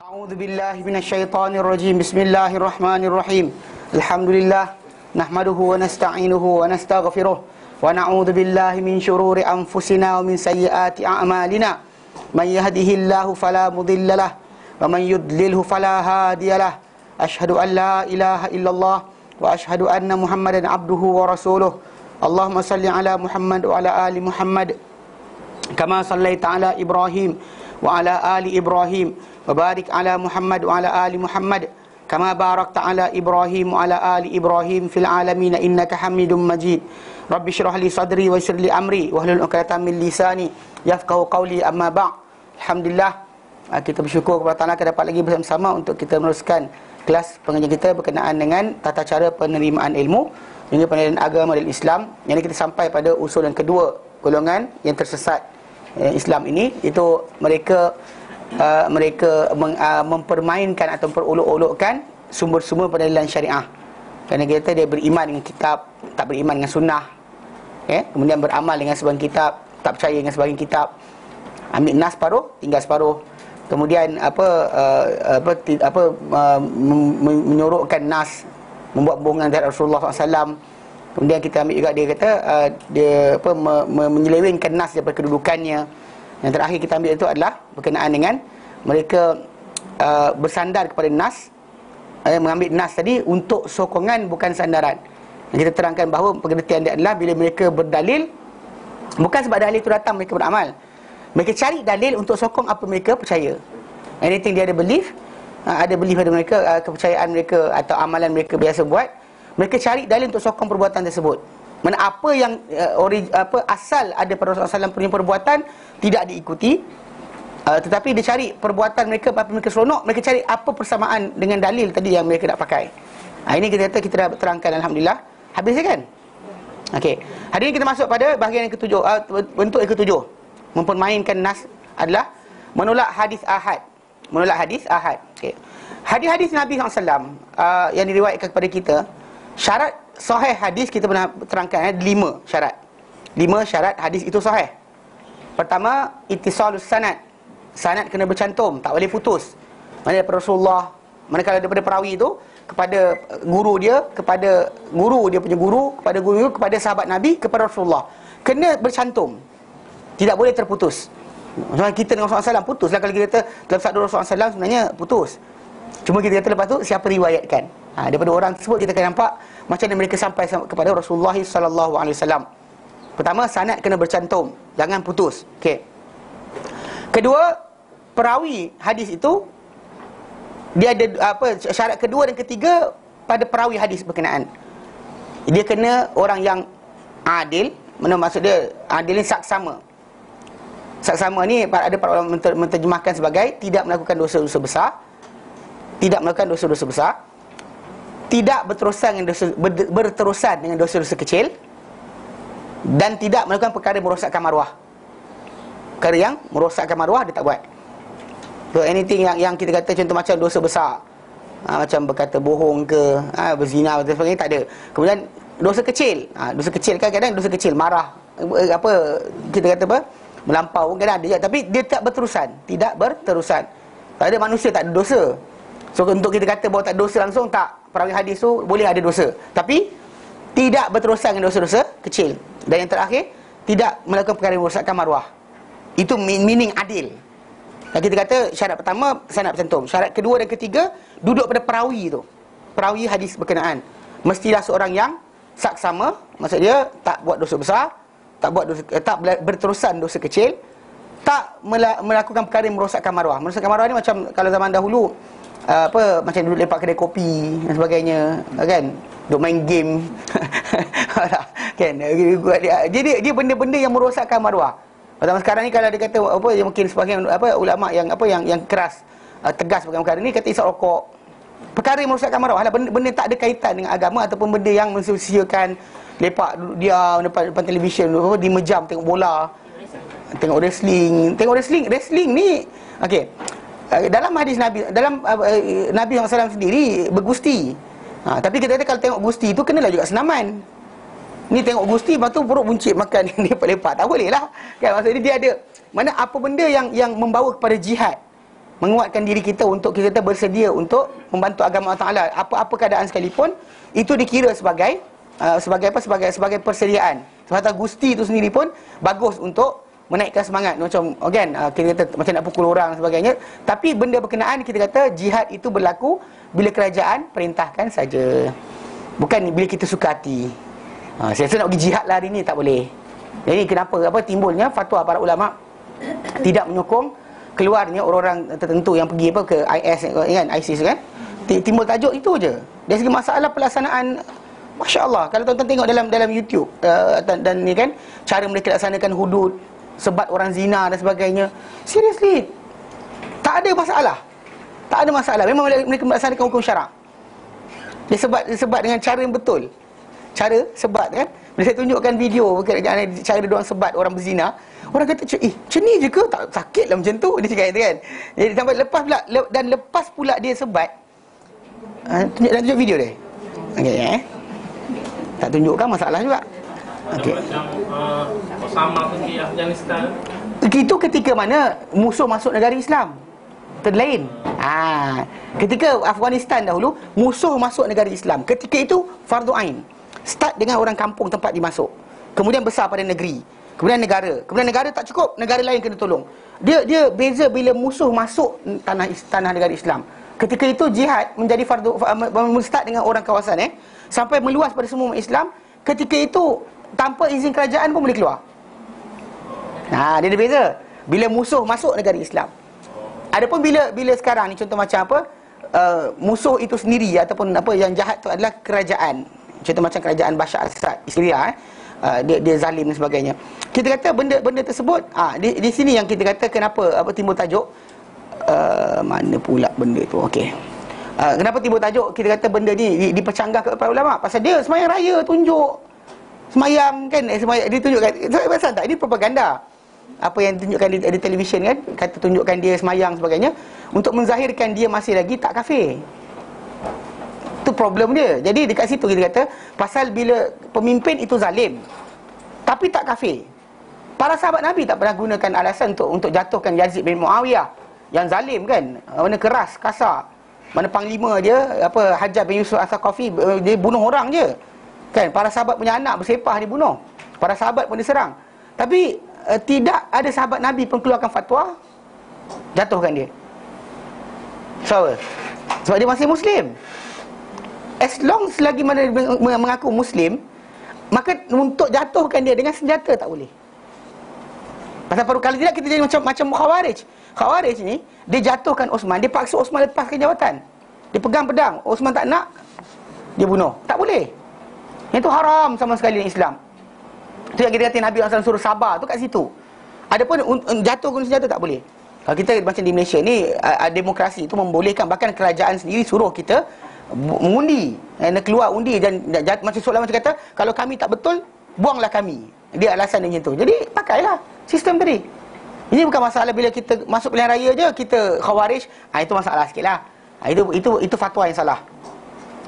A'udzu billahi minasyaitonir rajim. Bismillahirrahmanirrahim. Alhamdulillah nahmaduhu wa nasta'inuhu wa nastaghfiruh wa na'udzu billahi min syururi anfusina wa min sayyiati a'malina. Man yahdihillahu fala mudhillalah wa man yudlilhu fala hadiyalah. Asyhadu an la ilaha illallah wa asyhadu anna Muhammadan abduhu wa rasuluh. Allahumma salli ala Muhammad wa ala ali Muhammad kama sallaita ala Ibrahim wa ala ali Ibrahim wa barik ala Muhammad wa ala ali Muhammad kama barakta ala Ibrahim wa ala ali Ibrahim fil alamin innaka Hamidum Majid. Rabbi shrah li sadri wa yassir li amri wahlul 'uqdatam min lisani yafqahu qawli. Amma ba'd. Alhamdulillah, kita bersyukur kepada Allah kita dapat lagi bersama-sama untuk kita meneruskan kelas pengajian kita berkenaan dengan tata cara penerimaan ilmu hingga penilaian agama dan Islam. Jadi kita sampai pada usul yang kedua, golongan yang tersesat Islam ini, itu mereka mempermainkan atau memperolok-olokkan sumber-sumber penilaian syariah. Kerana kita dia beriman dengan kitab, tak beriman dengan sunnah, kemudian beramal dengan sebahagian kitab, tak percaya dengan sebahagian kitab, ambil nas separuh, tinggal separuh. Kemudian menyorokkan nas, membuat bohongan terhadap Rasulullah SAW. Kemudian kita ambil juga dia kata menyelewengkan nas daripada kedudukannya. Yang terakhir kita ambil itu adalah berkenaan dengan mereka bersandar kepada nas, mengambil nas tadi untuk sokongan bukan sandaran. Dan kita terangkan bahawa pengertian dia adalah bila mereka berdalil bukan sebab dalil itu datang mereka beramal. Mereka cari dalil untuk sokong apa mereka percaya. Anything dia ada belief pada mereka, kepercayaan mereka atau amalan mereka biasa buat, mereka cari dalil untuk sokong perbuatan tersebut. Mana apa yang asal ada pada Rasulullah SAW punya perbuatan tidak diikuti, tetapi dia cari perbuatan mereka, apa mereka seronok, mereka cari apa persamaan dengan dalil tadi yang mereka nak pakai. Ini kita dah terangkan, alhamdulillah. Habis kan? Okey. Hari ini kita masuk pada bahagian yang ketujuh, bentuk yang ketujuh. Mempermainkan nas adalah menolak hadis ahad. Menolak hadis ahad. Okey. Hadis-hadis Nabi SAW yang diriwayatkan kepada kita, syarat sahih hadis kita pernah terangkan 5 syarat. 5 syarat hadis itu sahih. Pertama, ittisalus sanad. Sanad kena bercantum, tak boleh putus. Mana daripada Rasulullah, manakala daripada perawi itu kepada guru dia, kepada guru dia punya guru, kepada guru, kepada sahabat Nabi, kepada Rasulullah. Kena bercantum. Tidak boleh terputus. Macam kita dengan Rasulullah SAW putuslah kalau kita kata dalam sabda Rasulullah SAW sebenarnya putus. Cuma kita kata lepas tu siapa riwayatkan. Daripada orang tersebut kita akan nampak macam mana mereka sampai kepada Rasulullah SAW. Pertama, sanad kena bercantum, jangan putus. Okey. Kedua, perawi hadis itu dia ada syarat kedua dan ketiga pada perawi hadis berkenaan. Dia kena orang yang adil. Mana maksud dia adil ni saksama. Saksama ni ada para ulama menterjemahkan sebagai tidak melakukan dosa-dosa besar, tidak melakukan dosa-dosa besar, tidak berterusan dengan dosa-dosa kecil, dan tidak melakukan perkara yang merosakkan maruah. Perkara yang merosakkan maruah dia tak buat. So anything yang kita kata contoh macam dosa besar, macam berkata bohong ke, berzina dan sebagainya, tak ada. Kemudian dosa kecil, dosa kecil kadang-kadang dosa kecil, marah, kita kata melampau kadang ada je, tapi dia tak berterusan, tidak berterusan. Tak ada manusia tak ada dosa. So untuk kita kata bahawa tak ada dosa langsung, tak. Perawi hadis tu boleh ada dosa, tapi tidak berterusan dengan dosa-dosa kecil. Dan yang terakhir, tidak melakukan perkara yang merosakkan maruah. Itu meaning adil. Dan kita kata syarat pertama sanad bercantum. Syarat kedua dan ketiga duduk pada perawi tu. Perawi hadis berkenaan mestilah seorang yang saksama, maksud dia tak buat dosa besar, tak berterusan dosa kecil, tak melakukan perkara yang merosakkan maruah. Merosakkan maruah ni macam kalau zaman dahulu macam duduk lepak kedai kopi dan sebagainya, kan, duduk main game kan. Jadi dia benda-benda yang merosakkan maruah. Pada sekarang ni kalau dia kata yang mungkin sebahagian ulama yang keras, tegas bagi perkara ni, kata isap rokok, perkara yang merosakkan maruah lah, benda tak ada kaitan dengan agama ataupun benda yang mensia-siakan lepak duduk dia depan televisyen di mejam tengok bola, tengok wrestling ni. Okey. Dalam hadis Nabi, dalam Nabi SAW sendiri bergusti. Tapi kita kata kalau tengok gusti tu kenalah juga senaman. Ni tengok gusti, lepas tu perut buncit makan dia lepak. Tak boleh lah, kan? Maksudnya dia ada mana apa benda yang membawa kepada jihad, menguatkan diri kita untuk kita bersedia untuk membantu agama Allah Taala, apa-apa keadaan sekalipun, itu dikira sebagai sebagai persediaan. Sebab Gusti itu sendiri pun bagus untuk menaikkan semangat. Macam again, kita kata macam nak pukul orang dan sebagainya. Tapi benda berkenaan kita kata jihad itu berlaku bila kerajaan perintahkan saja, bukan bila kita suka hati. Saya rasa nak pergi jihad lah hari ni tak boleh. Jadi kenapa timbulnya fatwa para ulama tidak menyokong keluarnya orang-orang tertentu yang pergi ke IS kan, ISIS kan. Timbul tajuk itu je. Dari segi masalah pelaksanaan, masya-Allah, kalau tuan-tuan tengok dalam YouTube dan ni kan, cara mereka laksanakan hudud, sebat orang zina dan sebagainya, seriously tak ada masalah. Tak ada masalah. Memang mereka melaksanakan hukum syarak. Dia sebat dengan cara yang betul. Cara sebat kan. Bila saya tunjukkan video cara diorang sebat orang berzina, orang kata, macam ni je ke? Tak sakit lah macam tu. Dia cakap itu kan. Jadi sampai lepas pula, dan lepas pula dia sebat, tunjuk video dia. Okey, tak tunjukkan masalah juga. Okey. Macam Osama pergi Afghanistan. Itu ketika mana musuh masuk negara Islam. Terlain. Ketika Afghanistan dahulu musuh masuk negara Islam, ketika itu fardu ain. Start dengan orang kampung tempat dimasuk, kemudian besar pada negeri, kemudian negara tak cukup, negara lain kena tolong. Dia beza bila musuh masuk tanah negara Islam. Ketika itu jihad menjadi fardu, start dengan orang kawasan sampai meluas pada semua umat Islam. Ketika itu tanpa izin kerajaan pun boleh keluar. Dia ada beza bila musuh masuk negara Islam. Adapun bila sekarang ni contoh macam apa, musuh itu sendiri ataupun apa yang jahat tu adalah kerajaan. Contoh macam kerajaan Bashar al-Assad Syria, dia zalim dan sebagainya. Kita kata benda tersebut, di sini yang kita kata kenapa timbul tajuk, mana pula benda tu. Okey. Kenapa timbul tajuk kita kata benda ni dipercanggah kepada para ulama? Pasal dia semayang raya tunjuk semayang kan, dia tunjukkan. Pasal tak, ini propaganda. Apa yang tunjukkan di televisyen kan, kata tunjukkan dia semayang sebagainya, untuk menzahirkan dia masih lagi tak kafir. Itu problem dia. Jadi dekat situ kita kata, pasal bila pemimpin itu zalim tapi tak kafir. Para sahabat Nabi tak pernah gunakan alasan untuk jatuhkan Yazid bin Muawiyah yang zalim kan, mana keras, kasar. Mana panglima dia Hajjaj bin Yusuf Al-Thaqafi, dia bunuh orang je. Kan, para sahabat punya anak bersepah dibunuh. Para sahabat pun diserang. Tapi tidak ada sahabat Nabi pun keluarkan fatwa jatuhkan dia. Sebab dia masih Muslim. As long selagi mana dia mengaku Muslim, maka untuk jatuhkan dia dengan senjata tak boleh. Pasal kalau tidak kita jadi macam Khawarij. Khawarij ni, dia jatuhkan Osman, dia paksa Osman lepaskan jawatan. Dia pegang pedang, Osman tak nak, dia bunuh. Tak boleh. Yang tu haram sama sekali dalam Islam. Itu yang kita kata Nabi SAW suruh sabar tu kat situ. Adapun jatuhkan senjata tak boleh. Kalau kita macam di Malaysia ni, demokrasi itu membolehkan, bahkan kerajaan sendiri suruh kita mengundi, keluar undi dan macam soalan macam kata, kalau kami tak betul, buanglah kami. Dia alasan dia macam tu. Jadi pakailah sistem tadi. Ini bukan masalah bila kita masuk pilihan raya je kita Khawarij, itu masalah sikitlah. Itu fatwa yang salah.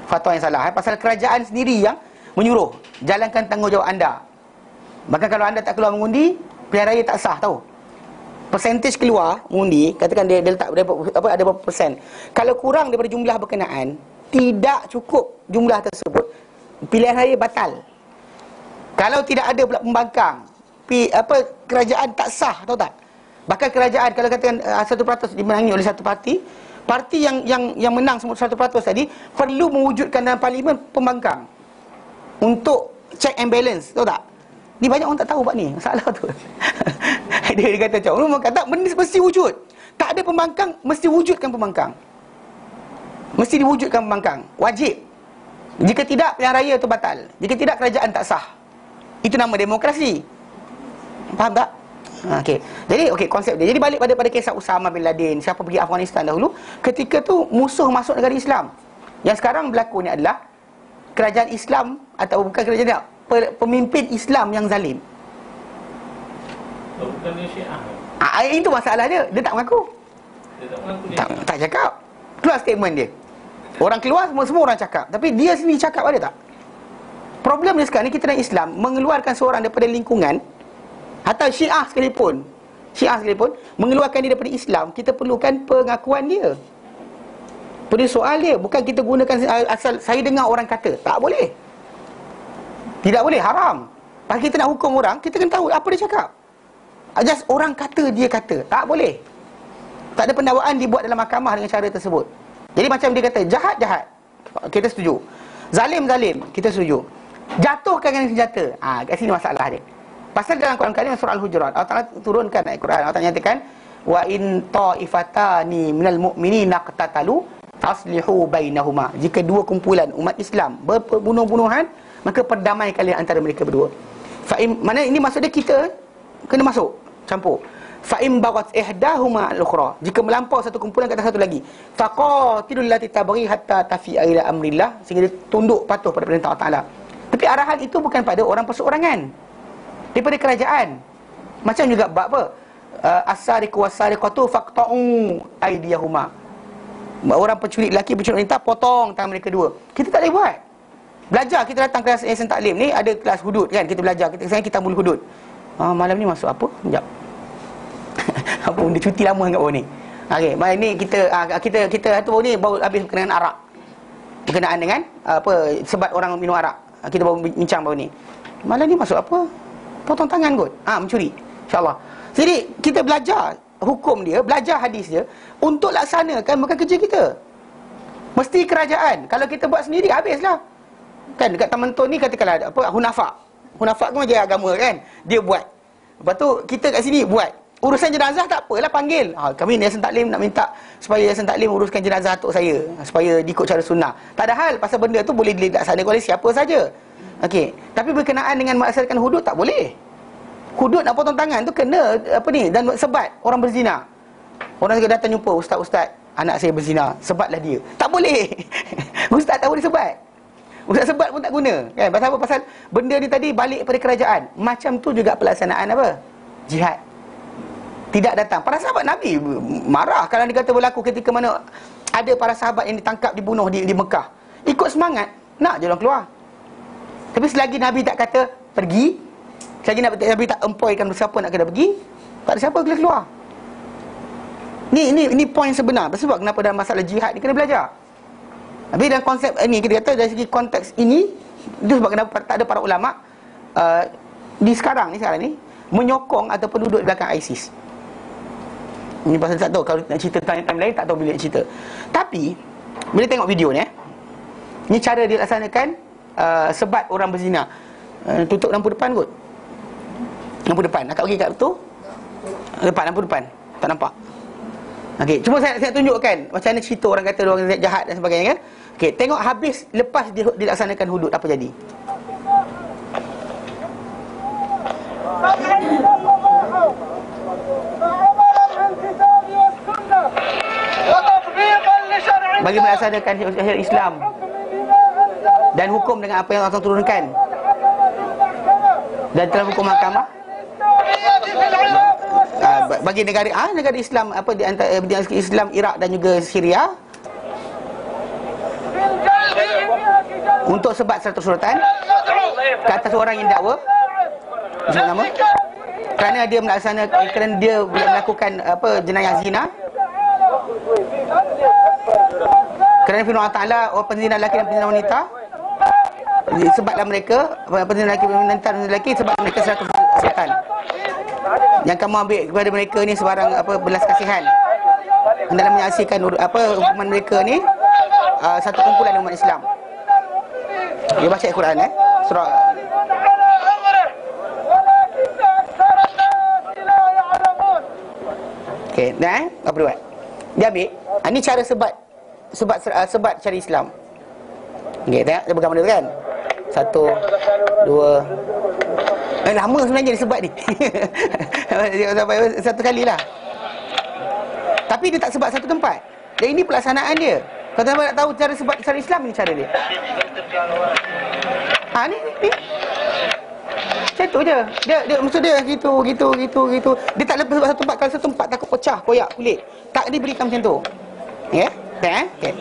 Fatwa yang salah. Pasal kerajaan sendiri yang menyuruh, jalankan tanggungjawab anda. Bahkan kalau anda tak keluar mengundi, pilihan raya tak sah, tahu. Persentage keluar mengundi, katakan dia letak ada berapa persen. Kalau kurang daripada jumlah berkenaan, tidak cukup jumlah tersebut, pilihan raya batal. Kalau tidak ada pula pembangkang, kerajaan tak sah, tahu tak? Bahkan kerajaan kalau katakan 1% dimenangi oleh satu parti yang menang 1% tadi perlu mewujudkan dalam parlimen pembangkang untuk check and balance, tahu tak? Ni banyak orang tak tahu pak ni, masalah tu. dia kata macam orang kata benda mesti wujud. Tak ada pembangkang, mesti wujudkan pembangkang. Mesti diwujudkan pembangkang, wajib. Jika tidak, pilihan raya itu batal. Jika tidak, kerajaan tak sah. Itu nama demokrasi. Faham tak? Okey. Jadi konsep dia. Jadi balik pada kisah Usama bin Laden, siapa pergi Afghanistan dahulu, ketika tu musuh masuk negara Islam. Yang sekarang berlaku ni adalah kerajaan Islam atau bukan kerajaan dia, pemimpin Islam yang zalim. Bukan dia Syiah. Itu masalah dia. Dia tak mengaku. Dia tak mengaku dia. Tak cakap. Keluar statement dia. Orang keluar semua orang cakap, tapi dia sendiri cakap ada tak? Problem dia sekarang ni, kita dalam Islam mengeluarkan seorang daripada lingkungan, atau Syiah sekalipun, Syiah sekalipun mengeluarkan dia daripada Islam, kita perlukan pengakuan dia. Pada soal dia, bukan kita gunakan asal saya dengar orang kata. Tak boleh. Tidak boleh, haram. Pas kita nak hukum orang, kita kena tahu apa dia cakap. Just orang kata, dia kata. Tak boleh. Tak ada pendakwaan dibuat dalam mahkamah dengan cara tersebut. Jadi macam dia kata, jahat, kita setuju. Zalim, kita setuju. Jatuhkan dengan senjata. Kat sini masalah dia. Pasal dalam Quran Karim surah Al-Hujurat, Allah Ta'ala turunkan ayat Quran. Allah Ta'ala nyatakan, wa in ta'ifatani minal mu'minina qatatalu faslihu bainahuma. Jika dua kumpulan umat Islam berbunuh-bunuhan, maka perdamaikanlah antara mereka berdua. Mana ini maksudnya kita kena masuk, campur. Fa in baghat ihdahuma al-ukhra, jika melampau satu kumpulan ke atas satu lagi, faqatilul lati tabghi hatta tafi'a ila amrillah, sehingga dia tunduk patuh pada perintah Allah Taala. Tapi arahan itu bukan pada orang perseorangan, daripada kerajaan. Macam juga bab apa? As-sariqu was-sariqatu faqta'u aydiyahuma. Orang pencuri lelaki, pencuri wanita, potong tangan mereka dua. Kita tak boleh buat. Belajar, kita datang kelas Yayasan Taklim ni, ada kelas hudud kan, kita belajar. Sekarang kita mula hudud. Malam ni masuk apa? Sekejap. Apa benda cuti lama kat bawah ni. Okey, malam ni kita tu bawah ni baru habis berkenaan arak. Berkenaan dengan sebab orang minum arak. Kita baru bincang bawah ni. Malam ni masuk apa? Potong tangan kot. Mencuri. InsyaAllah. Jadi kita belajar hukum dia, belajar hadis dia untuk laksanakan bukan kerja kita. Mesti kerajaan. Kalau kita buat sendiri habislah. Kan dekat Taman Tun ni katakanlah ada Hunafak. Hunafak kan majlis agama kan. Dia buat. Lepas tu kita kat sini buat. Urusan jenazah tak apalah, panggil. Kami Yayasan Taklim nak minta supaya Yayasan Taklim uruskan jenazah atuk saya, supaya diikut cara sunnah. Tak ada hal, pasal benda tu boleh dilaksanakan oleh siapa saja. Okey. Tapi berkenaan dengan melaksanakan hudud tak boleh. Hudud nak potong tangan tu kena dan sebat orang berzina. Orang datang jumpa, ustaz, anak saya berzina, sebatlah dia. Tak boleh. Ustaz tak boleh sebat. Ustaz sebat pun tak guna. Kan? Pasal apa? Pasal benda ni tadi balik pada kerajaan. Macam tu juga pelaksanaan apa? Jihad. Tidak datang. Para sahabat Nabi marah kalau dia kata berlaku ketika mana ada para sahabat yang ditangkap, dibunuh di Mekah. Ikut semangat, nak je orang keluar. Tapi selagi Nabi tak kata pergi, selagi Nabi tak empoykan siapa nak kena pergi, tak ada siapa boleh keluar. Ni poin sebenar. Sebab kenapa dalam masalah jihad ni kena belajar. Tapi dalam konsep ini kita kata dari segi konteks ini, itu sebab kenapa tak ada para ulama di sekarang ni menyokong ataupun duduk di belakang ISIS. Ini pasal tak tahu, kalau nak cerita time lain tak tahu bila nak cerita. Tapi bila tengok video ni, ni cara dia laksanakan sebat orang berzina. Tutup lampu depan kot. Lampu depan. Akak pergi kat tu. Lampu depan. Tak nampak. Okey, cuma saya tunjukkan macam mana cerita orang kata orang jahat dan sebagainya kan. Okey, tengok habis lepas dilaksanakan hudud apa jadi. Bagi melaksanakan syariat Islam dan hukum dengan apa yang Allah turunkan, dan dalam hukum mahkamah bagi negara Islam di antara Islam Iraq dan juga Syria untuk sebat 100 suratan ke atas orang yang dakwa sebut nama kerana dia melakukan jenayah zina, kerana firman Allah Ta'ala penzina lelaki dan penzina wanita, sebablah mereka penzina lelaki dan penzina lelaki sebab mereka 100 suratan yang kamu ambil kepada mereka ni sebarang belas kasihan dalam menyaksikan hukuman mereka ni satu kumpulan umat Islam. Dia baca Al-Quran surah okey, apa dia buat? Dia ambil ini cara sebat cara Islam. Okey, tengok dia pegang benda tu kan. 1 2 lama sebenarnya dia sebat ni. Sampai satu kali lah. Tapi dia tak sebat satu tempat. Dan ini pelaksanaan dia. Kalau tuan-tuan nak tahu cara sebat cara Islam, ni cara dia. Ni. Macam tu je. Dia maksud dia gitu. Dia tak lepas sebab satu tempat. Kalau satu tempat takut pecah, koyak kulit. Tak diberikan macam tu. Ya? Okay.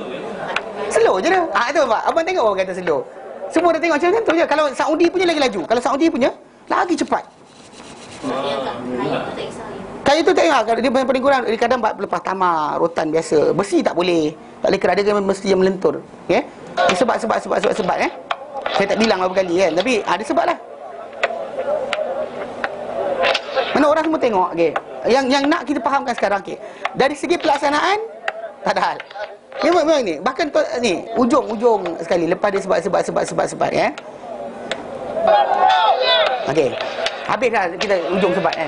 Slow je dah. Tu Pak. Abang tengok orang kata slow. Semua dah tengok macam tu je. Kalau Saudi punya lagi laju. Kalau Saudi punya lagi cepat. Yang kat Melayu tu tak kisah. Kayu tu tengok, kalau dia paling kurang kadang lepas tamar, rotan biasa. Besi tak boleh. Tak boleh kena, ada mesti yang melentur. Okey. Sebab Saya tak bilang berapa kali kan, tapi ada sebab lah. Mana orang semua tengok, okey. Yang nak kita fahamkan sekarang, okey. Dari segi pelaksanaan tak ada hal. Memang ni, bahkan tu, ni ujung sekali lepas dia sebab ya. Okey. Habis dah kita ujung sebab kan.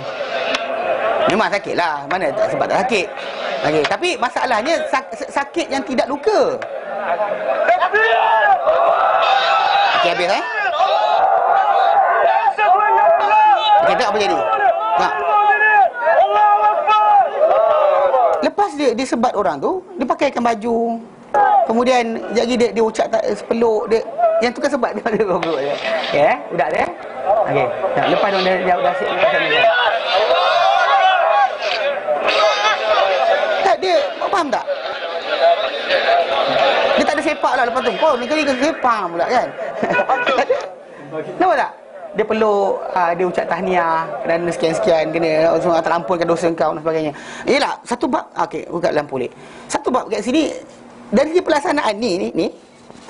Memang sakit lah. Mana tak sebab tak sakit. Okey, tapi masalahnya sakit yang tidak luka. Okey, habis Okey, tengok apa jadi. Nah. Lepas dia sebat orang tu, dia pakaikan baju. Kemudian lagi dia ucap tak sepeluk dia. Yang tu kan sebat dia ada peluk dia. Okey, budak dia. Okey. Nah, lepas dia dah asyik macam ni. Tak dia faham tak? Dia tak ada sepak lah lepas tu. Kau ni kali ke sepak pula kan. Nampak tak? Dia peluk, dia ucap tahniah kerana sekian-sekian kena terampunkan dosa kau dan sebagainya. Yalah, satu bab, okey, buka lampu lek. Satu bab kat sini dari segi pelaksanaan ni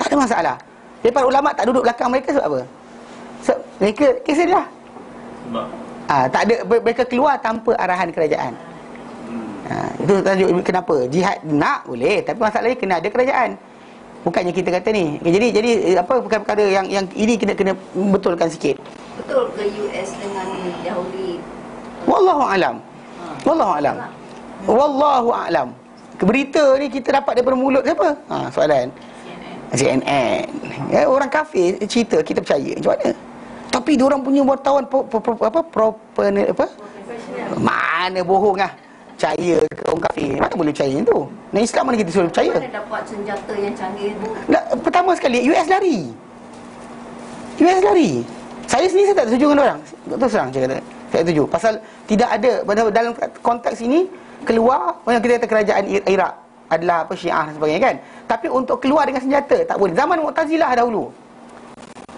tak ada masalah. Lepas ulama tak duduk belakang mereka sebab apa? Sebab mereka kisah dia. Sebab tak ada, mereka keluar tanpa arahan kerajaan. Itu tajuk kenapa jihad nak boleh, tapi masalahnya kena ada kerajaan. Bukannya kita kata ni. Jadi apa perkara-perkara yang ini kena betulkan sikit. Betul ke US dengan Yahudi? Wallahu alam. Wallahu alam. Berita ni kita dapat daripada mulut siapa? Soalan. CNN. Ya, orang kafir cerita kita percaya. Macam mana? Tapi diorang punya wartawan mana bohong lah. Percaya ke orang kafir? Mana boleh percaya tu? Dan Islam mana kita suruh percaya? Mana dapat senjata yang canggih tu? Pertama sekali US lari. Saya sendiri saya tak setuju dengan orang. Terus terang saya kata, saya tak setuju. Pasal tidak ada dalam konteks ini keluar yang kita kata kerajaan Iraq adalah apa Syiah dan sebagainya kan. Tapi untuk keluar dengan senjata tak boleh. Zaman Mu'tazilah dahulu.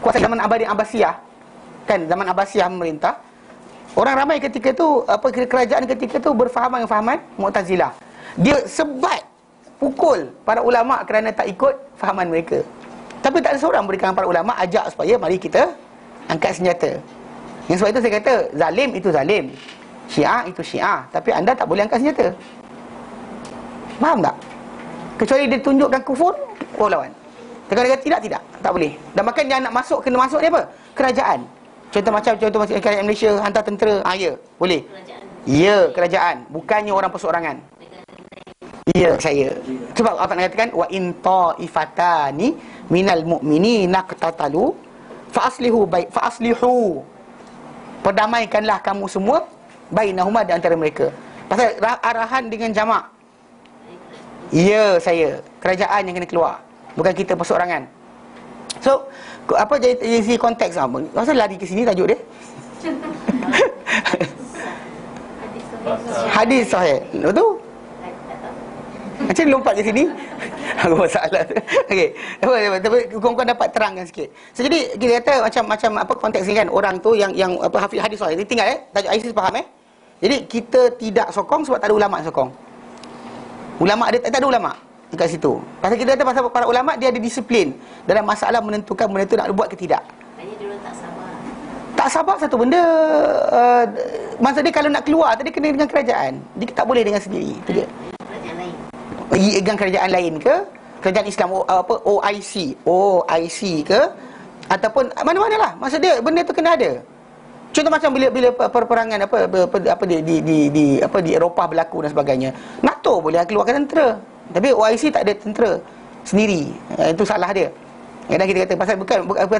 Kuasa zaman Abbasiyah kan, zaman Abbasiyah memerintah. Orang ramai ketika tu kerajaan ketika tu berfahaman dengan fahaman Mu'tazilah. Dia sebat pukul para ulama kerana tak ikut fahaman mereka. Tapi tak ada seorang berikan para ulama ajak supaya mari kita angkat senjata. Yang sebab itu saya kata zalim itu zalim, Syiah itu Syiah, tapi anda tak boleh angkat senjata. Faham tak? Kecuali dia tunjukkan kufur, lawan. Kalau dia kata tidak, tak boleh. Dan bahkan yang nak masuk, kena masuk dia apa? Kerajaan. Contoh macam kerajaan Malaysia hantar tentera, ya, boleh. Ya, kerajaan, bukannya orang perseorangan. Ya, saya. Sebab apa nak katakan wa in ta'ifatani minal mu'minina qatatalu fa aslihu. Perdamaikanlah kamu semua bainahuma di antara mereka. Pasal arahan dengan jamak. Ya, saya. Kerajaan yang kena keluar, bukan kita perseorangan. So, apa jadi konteks apa? Pasal lari ke sini tajuk dia? Hadis sahih. Betul? Macam lompat ke sini? Aku masalah tu. Okey. Tapi kau dapat terangkan sikit. So, jadi kita kata macam apa konteks ni kan, orang tu yang apa hafiz hadis sahih. Dia tinggal tajuk ISIS faham Jadi kita tidak sokong sebab tak ada ulama sokong. Ulama ada tak ada ulama dekat situ. Pasal kita kata pasal para ulama dia ada disiplin dalam masalah menentukan benda tu nak buat ke tidak. Hanya dia tak sabar. Tak sabar satu benda. Masa dia kalau nak keluar tadi kena dengan kerajaan. Dia tak boleh dengan sendiri. Itu dia. Kerajaan lain. Dengan kerajaan lain ke? Kerajaan Islam OIC ke? Ataupun mana-manalah. Maksud dia benda tu kena ada. Contoh macam bila perperangan di Eropah berlaku dan sebagainya. NATO boleh keluarkan tentera. Tapi OIC tak ada tentera sendiri. Itu salah dia. Kadang kita kata pasal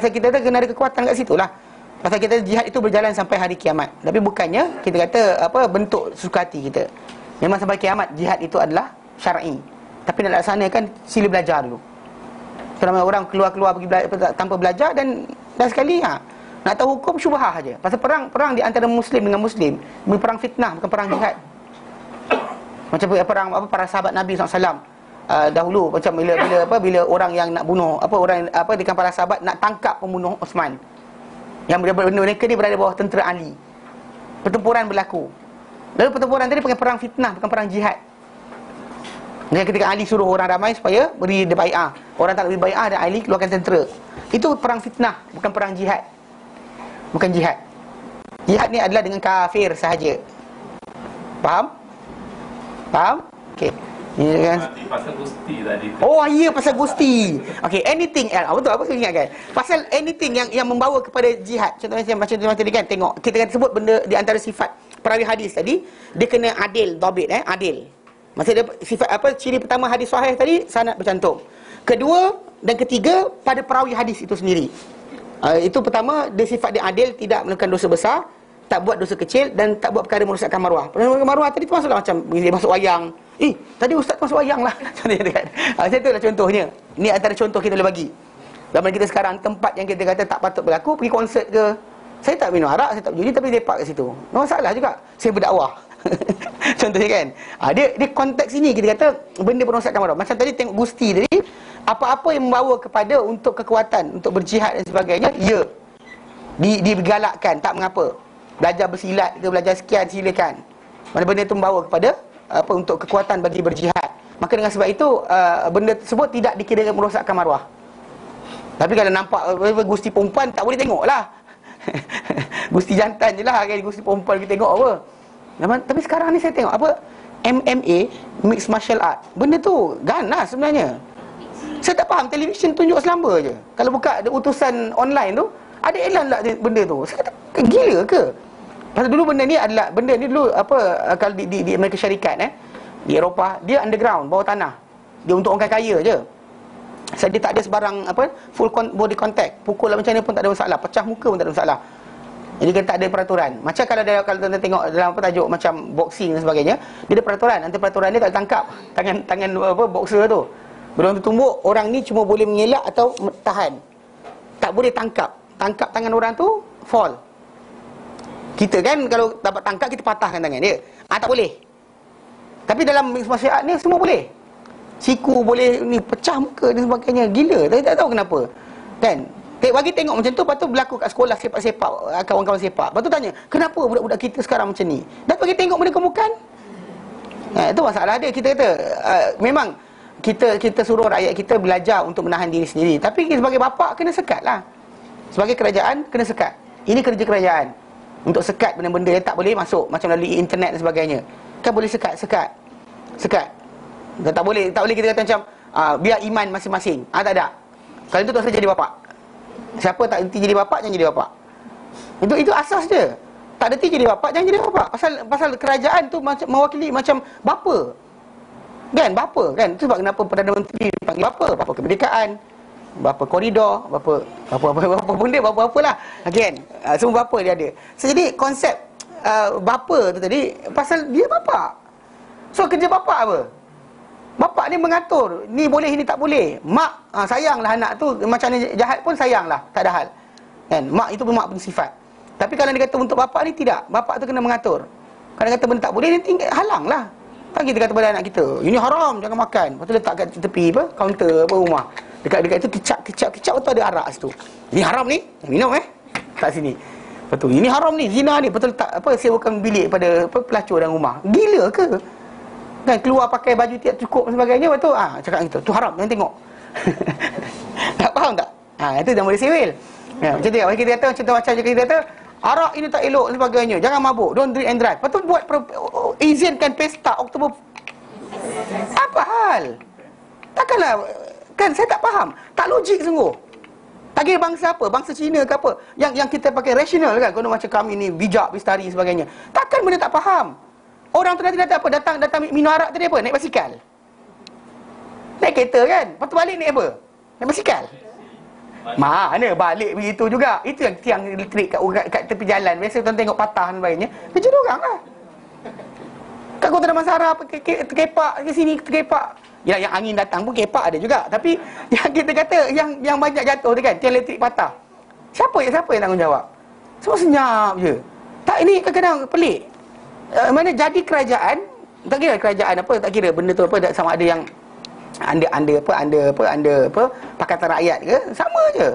kita kena ada kekuatan kat situ lah. Pasal kita jihad itu berjalan sampai hari kiamat. Tapi bukannya kita kata bentuk suka hati kita. Memang sampai kiamat jihad itu adalah syar'i. Tapi nak laksanakan sila belajar dulu. Ramai orang keluar pergi tanpa belajar dan sekali nak tahu hukum syubhah saja. Pasal perang di antara muslim dengan muslim, perang fitnah bukan perang jihad. Macam perang para sahabat Nabi SAW dahulu, macam bila orang yang nak bunuh dengan para sahabat nak tangkap pembunuh Osman. Yang mereka ni berada bawah tentera Ali. Pertempuran berlaku. Lalu pertempuran tadi bukan perang fitnah, bukan perang jihad. Dan ketika Ali suruh orang ramai supaya beri bai'ah, orang tak beri bai'ah dan Ali keluarkan tentera. Itu perang fitnah, bukan perang jihad. Bukan jihad. Jihad ni adalah dengan kafir sahaja. Faham? Faham? Okey. Ini kan Pasal Gusti tadi. oh ya, pasal Gusti. Okey, anything else. Betul, apa saya ingatkan? Pasal anything yang membawa kepada jihad. Contohnya macam tadi kan, tengok kita kan sebut benda di antara sifat perawi hadis tadi, dia kena adil, dhabit adil. Maksudnya sifat apa, ciri pertama hadis sahih tadi, sanad bercantum. Kedua dan ketiga pada perawi hadis itu sendiri. Itu pertama, dia sifat dia adil, tidak melakukan dosa besar, tak buat dosa kecil dan tak buat perkara merosakkan maruah. Maruah tadi termasuklah macam dia masuk wayang. Tadi ustaz masuk wayang lah. Contohnya kan. Macam itulah contohnya. Ini antara contoh kita boleh bagi. Zaman kita sekarang, tempat yang kita kata tak patut berlaku, pergi konsert ke. Saya tak minum arak, saya tak berjudi, tapi lepak kat situ. No masalah juga. Saya berdakwah. Contohnya kan. Dia konteks ini kita kata benda merosakkan maruah. Macam tadi tengok Gusti tadi, apa-apa yang membawa kepada untuk kekuatan, untuk berjihad dan sebagainya, ya, digalakkan, tak mengapa. Belajar bersilat ke, belajar sekian, silakan. Mana benda itu membawa kepada apa, untuk kekuatan bagi berjihad. Maka dengan sebab itu benda tersebut tidak dikira merosakkan maruah. Tapi kalau nampak Gusti perempuan, tak boleh tengok lah. Gusti jantan je lah kan, Gusti perempuan kita tengok apa. Tapi sekarang ni saya tengok apa, MMA, Mixed Martial Art. Benda tu ganas sebenarnya. Saya tak faham, televisyen tunjuk selamba je. Kalau buka utusan online tu, ada iklan tak benda tu. Saya kata, gila ke? Pasal dulu benda ni dulu apa, kalau di Amerika Syarikat di Eropah, dia underground, bawah tanah. Dia untuk orang kaya je. So, dia tak ada sebarang apa, full body contact. Pukul lah macam mana pun tak ada masalah, pecah muka pun tak ada masalah. Jadi kan tak ada peraturan. Macam kalau tuan-tuan tengok dalam apa tajuk macam boxing dan sebagainya, dia ada peraturan. Nanti peraturan dia tak tangkap tangan apa boxer tu. Bila tu tumbuk, orang ni cuma boleh mengelak atau tahan. Tak boleh tangkap. Tangkap tangan orang tu, fall. Kita kan kalau dapat tangkap, kita patahkan tangan dia. Tak boleh. Tapi dalam mixed martial art ni semua boleh. Siku boleh ni, pecah muka dan sebagainya. Gila, tapi tak tahu kenapa. Kan? Bagi tengok macam tu, lepas tu berlaku kat sekolah sepak-sepak, kawan-kawan sepak. Lepas tu tanya, kenapa budak-budak kita sekarang macam ni? Dan bagi tengok benda kemukan. Itu masalah dia. Kita kata, memang kita suruh rakyat kita belajar untuk menahan diri sendiri. Tapi sebagai bapa kena sekat lah. Sebagai kerajaan, kena sekat. Ini kerja kerajaan. Untuk sekat benda-benda yang tak boleh masuk, macam melalui internet dan sebagainya. Kan boleh sekat. Dan tak boleh kita kata macam biar iman masing-masing. Tak ada. Kalau itu tak usah jadi bapa. Siapa tak reti jadi bapa, jangan jadi bapa. Itu asas dia. Tak reti jadi bapa, jangan jadi bapa. Pasal kerajaan tu macam mewakili macam bapa. Kan, bapa kan. Itu sebab kenapa Perdana Menteri panggil bapa kemerdekaan, bapa koridor, bapa benda, bapa lah. Kan? Semua bapa dia ada. So, jadi konsep bapa tu tadi pasal dia bapa. So kerja bapa apa? Bapa ni mengatur, ni boleh, ni tak boleh. Mak sayanglah anak tu, macam ni jahat pun sayanglah, tak ada hal. Kan? Mak itu pun mak punya sifat. Tapi kalau dia kata untuk bapa ni tidak, bapa tu kena mengatur. Kalau dia kata benda tak boleh, dia tinggal halanglah. Kan kita kata pada anak kita, ini haram, jangan makan. Lepas tu letak kat tepi kaunter rumah. Dekat itu kicap betul ada arak situ. Ini haram ni, minum kat sini. Lepas tu, ini haram ni, zina ni. Betul letak sewakan bilik pada pelacur dalam rumah. Gila ke? Kan keluar pakai baju tidak cukup dan sebagainya. Lepas tu cakap gitu, tu haram, jangan tengok. Tak faham tak? Itu dah boleh sewel. Macam tu, kita kata macam kita kata arak ini tak elok dan sebagainya, jangan mabuk, don't drink and drive. Lepas tu buat izinkan pesta Oktober. Apa hal? Takkanlah, kan saya tak faham. Tak logik sungguh. Tak kira bangsa apa, bangsa Cina ke apa, yang kita pakai rasional kan, kalau macam kami ni bijak, bistari sebagainya. Takkan benda tak faham. Orang tu nanti apa, datang minum arak tadi apa, naik basikal, naik kereta kan, lepas tu balik naik apa, naik basikal. Mana balik begitu juga. Itu yang tiang elektrik kat tepi jalan. Biasa tuan tengok patah dan sebagainya, kerja diorang lah. Kat Kota Damansara terkepak ke sini, terkepak. Ya, yang angin datang pun kepak ada juga. Tapi yang kita kata yang banyak jatuh tu kan, tiang elektrik patah, Siapa yang tanggungjawab? Semua senyap je. Tak, ini kadang-kadang pelik. Mana jadi kerajaan, tak kira kerajaan apa, tak kira benda tu apa, sama ada yang anda Pakatan Rakyat ke, sama je.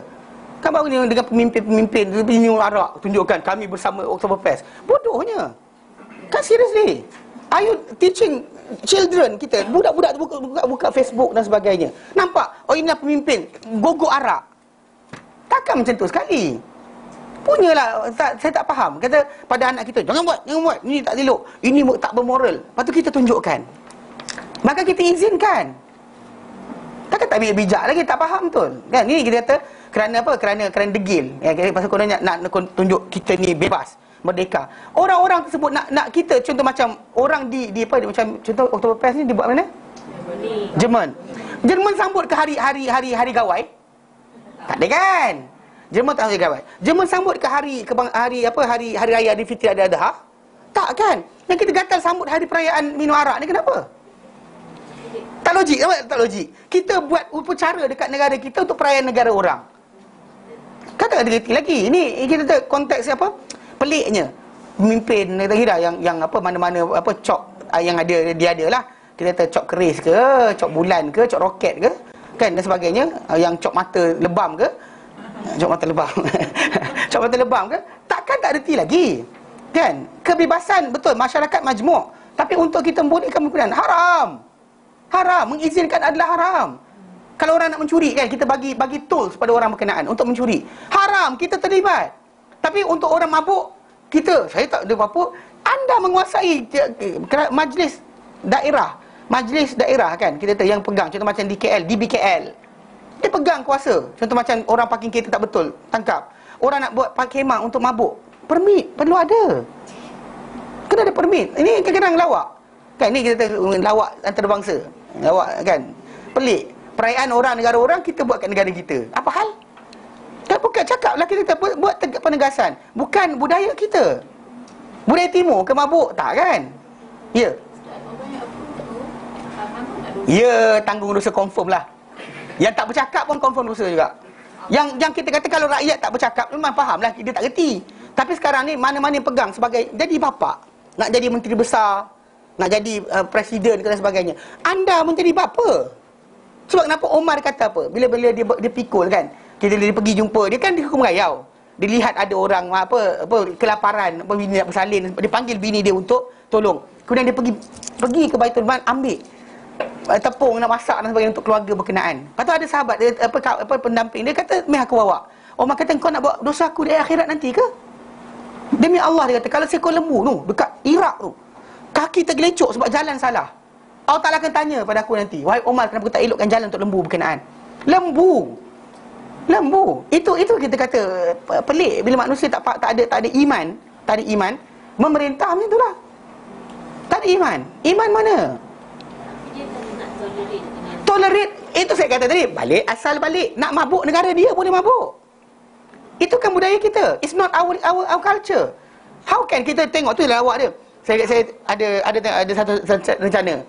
Kan baru ni dengan pemimpin minum arak, tunjukkan kami bersama Oktoberfest. Bodohnya. Kan seriously, are you teaching children kita, budak-budak buka Facebook dan sebagainya. Nampak, oh inilah pemimpin gogok arak. Takkan macam tu sekali. Punyalah, saya tak faham. Kata pada anak kita, jangan buat, ini tak elok, ini tak bermoral. Lepas tu kita tunjukkan, maka kita izinkan. Takkan tak ambil bijak lagi, tak faham betul. Kan ini kita kata kerana apa? Kerana degil. Ya, pasal korang nak tunjuk kita ni bebas, merdeka. Orang-orang tersebut nak kita, contoh macam orang di apa, macam contoh Oktoberfest ni dibuat mana? Jerman sambut ke hari gawai? Tak ada kan? Jerman tak sambut gawai. Jerman sambut ke hari raya Aidilfitri Adha? Tak kan? Yang kita gatal sambut hari perayaan minum arak ni kenapa? Tak logik, tak logik. Kita buat upacara dekat negara kita untuk perayaan negara orang. Kata ada lagi. Ini kita tahu konteks apa? Peliknya. Pemimpin kita kira yang apa mana-mana apa cok yang ada dia ada lah. Kita kata cok keris ke, cok bulan ke, cok roket ke, kan dan sebagainya, yang cok mata lebam ke. Cok mata lebam. Cok mata lebam ke? Takkan tak reti lagi. Kan? Kebebasan betul masyarakat majmuk. Tapi untuk kita membolehkan penggunaan haram. Haram, mengizinkan adalah haram. Kalau orang nak mencuri kan, kita bagi tools pada orang berkenaan untuk mencuri. Haram, kita terlibat. Tapi untuk orang mabuk, saya tak ada apa-apa. Anda menguasai majlis daerah kan, kita tahu yang pegang. Contoh macam di KL, di BKL, dia pegang kuasa. Contoh macam orang parking kereta tak betul, tangkap. Orang nak buat khemah untuk mabuk, permit perlu ada. Kena ada permit. Ini kadang-kadang lawak. Kan ni kita tahu lawak antarabangsa. Lawak kan. Pelik. Perayaan orang negara orang kita buat kat negara kita. Apa hal? Kan bukan cakaplah kita buat penegasan. Bukan budaya kita. Budaya timur ke mabuk tak kan? Ya. Ya, tanggung dosa confirm lah. Yang tak bercakap pun confirm dosa juga. Yang kita kata kalau rakyat tak bercakap memang faham lah, dia tak reti. Tapi sekarang ni mana-mana yang pegang sebagai jadi bapa, nak jadi menteri besar, nak jadi presiden dan sebagainya. Anda menjadi bapa. Sebab kenapa Omar kata apa? Bila dia pikul kan, dia pergi jumpa, dia kan dia merayau. Dia lihat ada orang apa kelaparan, bini nak bersalin, dia panggil bini dia untuk tolong. Kemudian dia pergi ke Baitul Mal, ambil tepung nak masak dan sebagainya untuk keluarga berkenaan. Lepas tu ada sahabat dia, pendamping dia kata, "Meh aku bawa." Omar kata, "Kau nak bawa dosa aku di akhirat nanti ke?" Demi Allah dia kata, kalau seekor lembu tu dekat Iraq tu, kaki tergelecok sebab jalan salah, Allah Ta'ala akan tanya pada aku nanti, "Wahai Omar, kenapa kau tak elokkan jalan untuk lembu berkenaan?" Lembu. Itu kita kata pelik bila manusia tak ada iman, memerintah macam itulah. Tak ada iman. Iman mana? Tolerate. Itu saya kata tadi, asal balik. Nak mabuk negara dia boleh mabuk. Itu kan budaya kita. It's not our culture. How can kita tengok tu lawak dia. Saya ada satu rencana.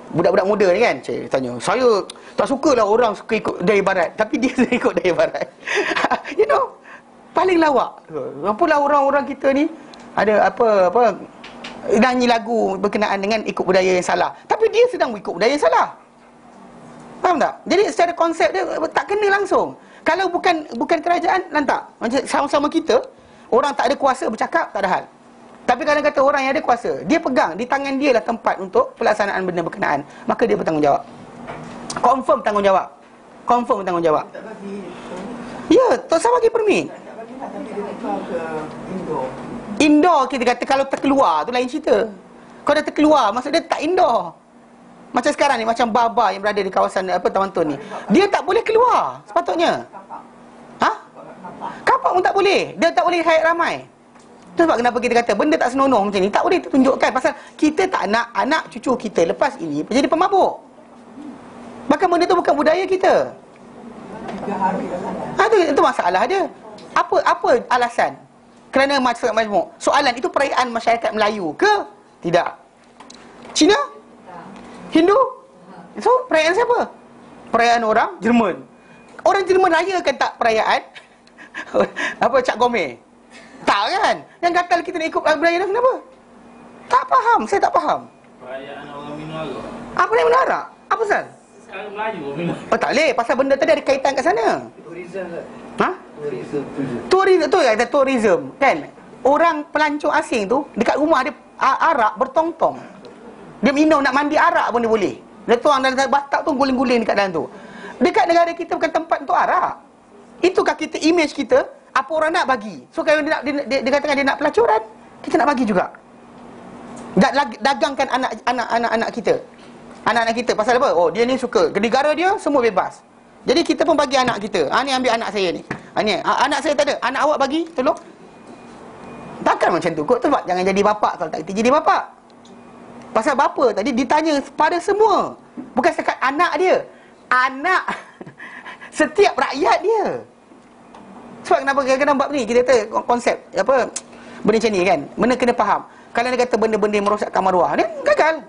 Budak-budak muda ni kan, saya tanya, saya tak sukalah orang suka ikut daya barat, tapi dia ikut daya barat. You know, paling lawak. Apalah orang-orang kita ni ada apa nyanyi lagu berkenaan dengan ikut budaya yang salah, tapi dia sedang ikut budaya yang salah. Faham tak? Jadi secara konsep dia tak kena langsung. Kalau bukan kerajaan, lantak. Macam sama-sama kita, orang tak ada kuasa bercakap, tak ada hal. Tapi kalau kata orang yang ada kuasa, dia pegang, di tangan dia lah tempat untuk pelaksanaan benda berkenaan, maka dia bertanggungjawab. Confirm tanggungjawab. Ya, tak usah bagi permit. Indoor kita kata, kalau terkeluar tu lain cerita. Kalau dah terkeluar, maksud dia tak indoor. Macam sekarang ni, macam baba yang berada di kawasan Taman Tun ni, dia tak boleh keluar sepatutnya. Kapak pun tak boleh. Dia tak boleh hayat ramai. Itu sebab kenapa kita kata benda tak senonoh macam ni tak boleh ditunjukkan, pasal kita tak nak anak cucu kita lepas ini menjadi pemabuk. Bahkan benda tu bukan budaya kita. Itu masalah dia. Apa alasan? Kerana masyarakat majmuk. Soalan, itu perayaan masyarakat Melayu ke? Tidak. Cina? Hindu? So, perayaan siapa? Perayaan orang Jerman. Orang Jerman rayakan tak perayaan Cap Gome? Tak kan? Yang gatal kita nak ikut budaya dia kenapa? Tak faham, saya tak faham. Perayaan orang minum arak. Apa yang minum arak? Apa pasal? Sekarang Melayu minum. Oh tak boleh, pasal benda tadi ada kaitan kat sana. Tourism Ha? Tourism tu kata tourism kan. Orang pelancong asing tu dekat rumah dia arak bertong-tong. Dia minum nak mandi arak pun dia boleh. Dia tuang dalam bathtub tu, guling-guling dekat dalam tu. Dekat negara kita bukan tempat untuk arak. Itukah kita, image kita, apa orang nak bagi. So kalau dia katakan dia nak pelacuran, kita nak bagi juga. Dagangkan anak kita. Anak-anak kita pasal apa? Oh, dia ni suka ke negara dia, semua bebas. Jadi kita pun bagi anak kita. Ni ambil anak saya ni. Ni anak saya tak ada. Anak awak bagi, tolong. Takkan macam tu kot. Sebab jangan jadi bapak kalau tak kita jadi bapak. Pasal bapa tadi ditanya pada semua. Bukan setakat anak dia. Anak setiap rakyat dia. Sebab kenapa kadang-kadang bab ni kita kata konsep apa benda macam ni kan. Benda kena faham. Kalau dia kata benda-benda yang merosakkan maruah, dia gagal.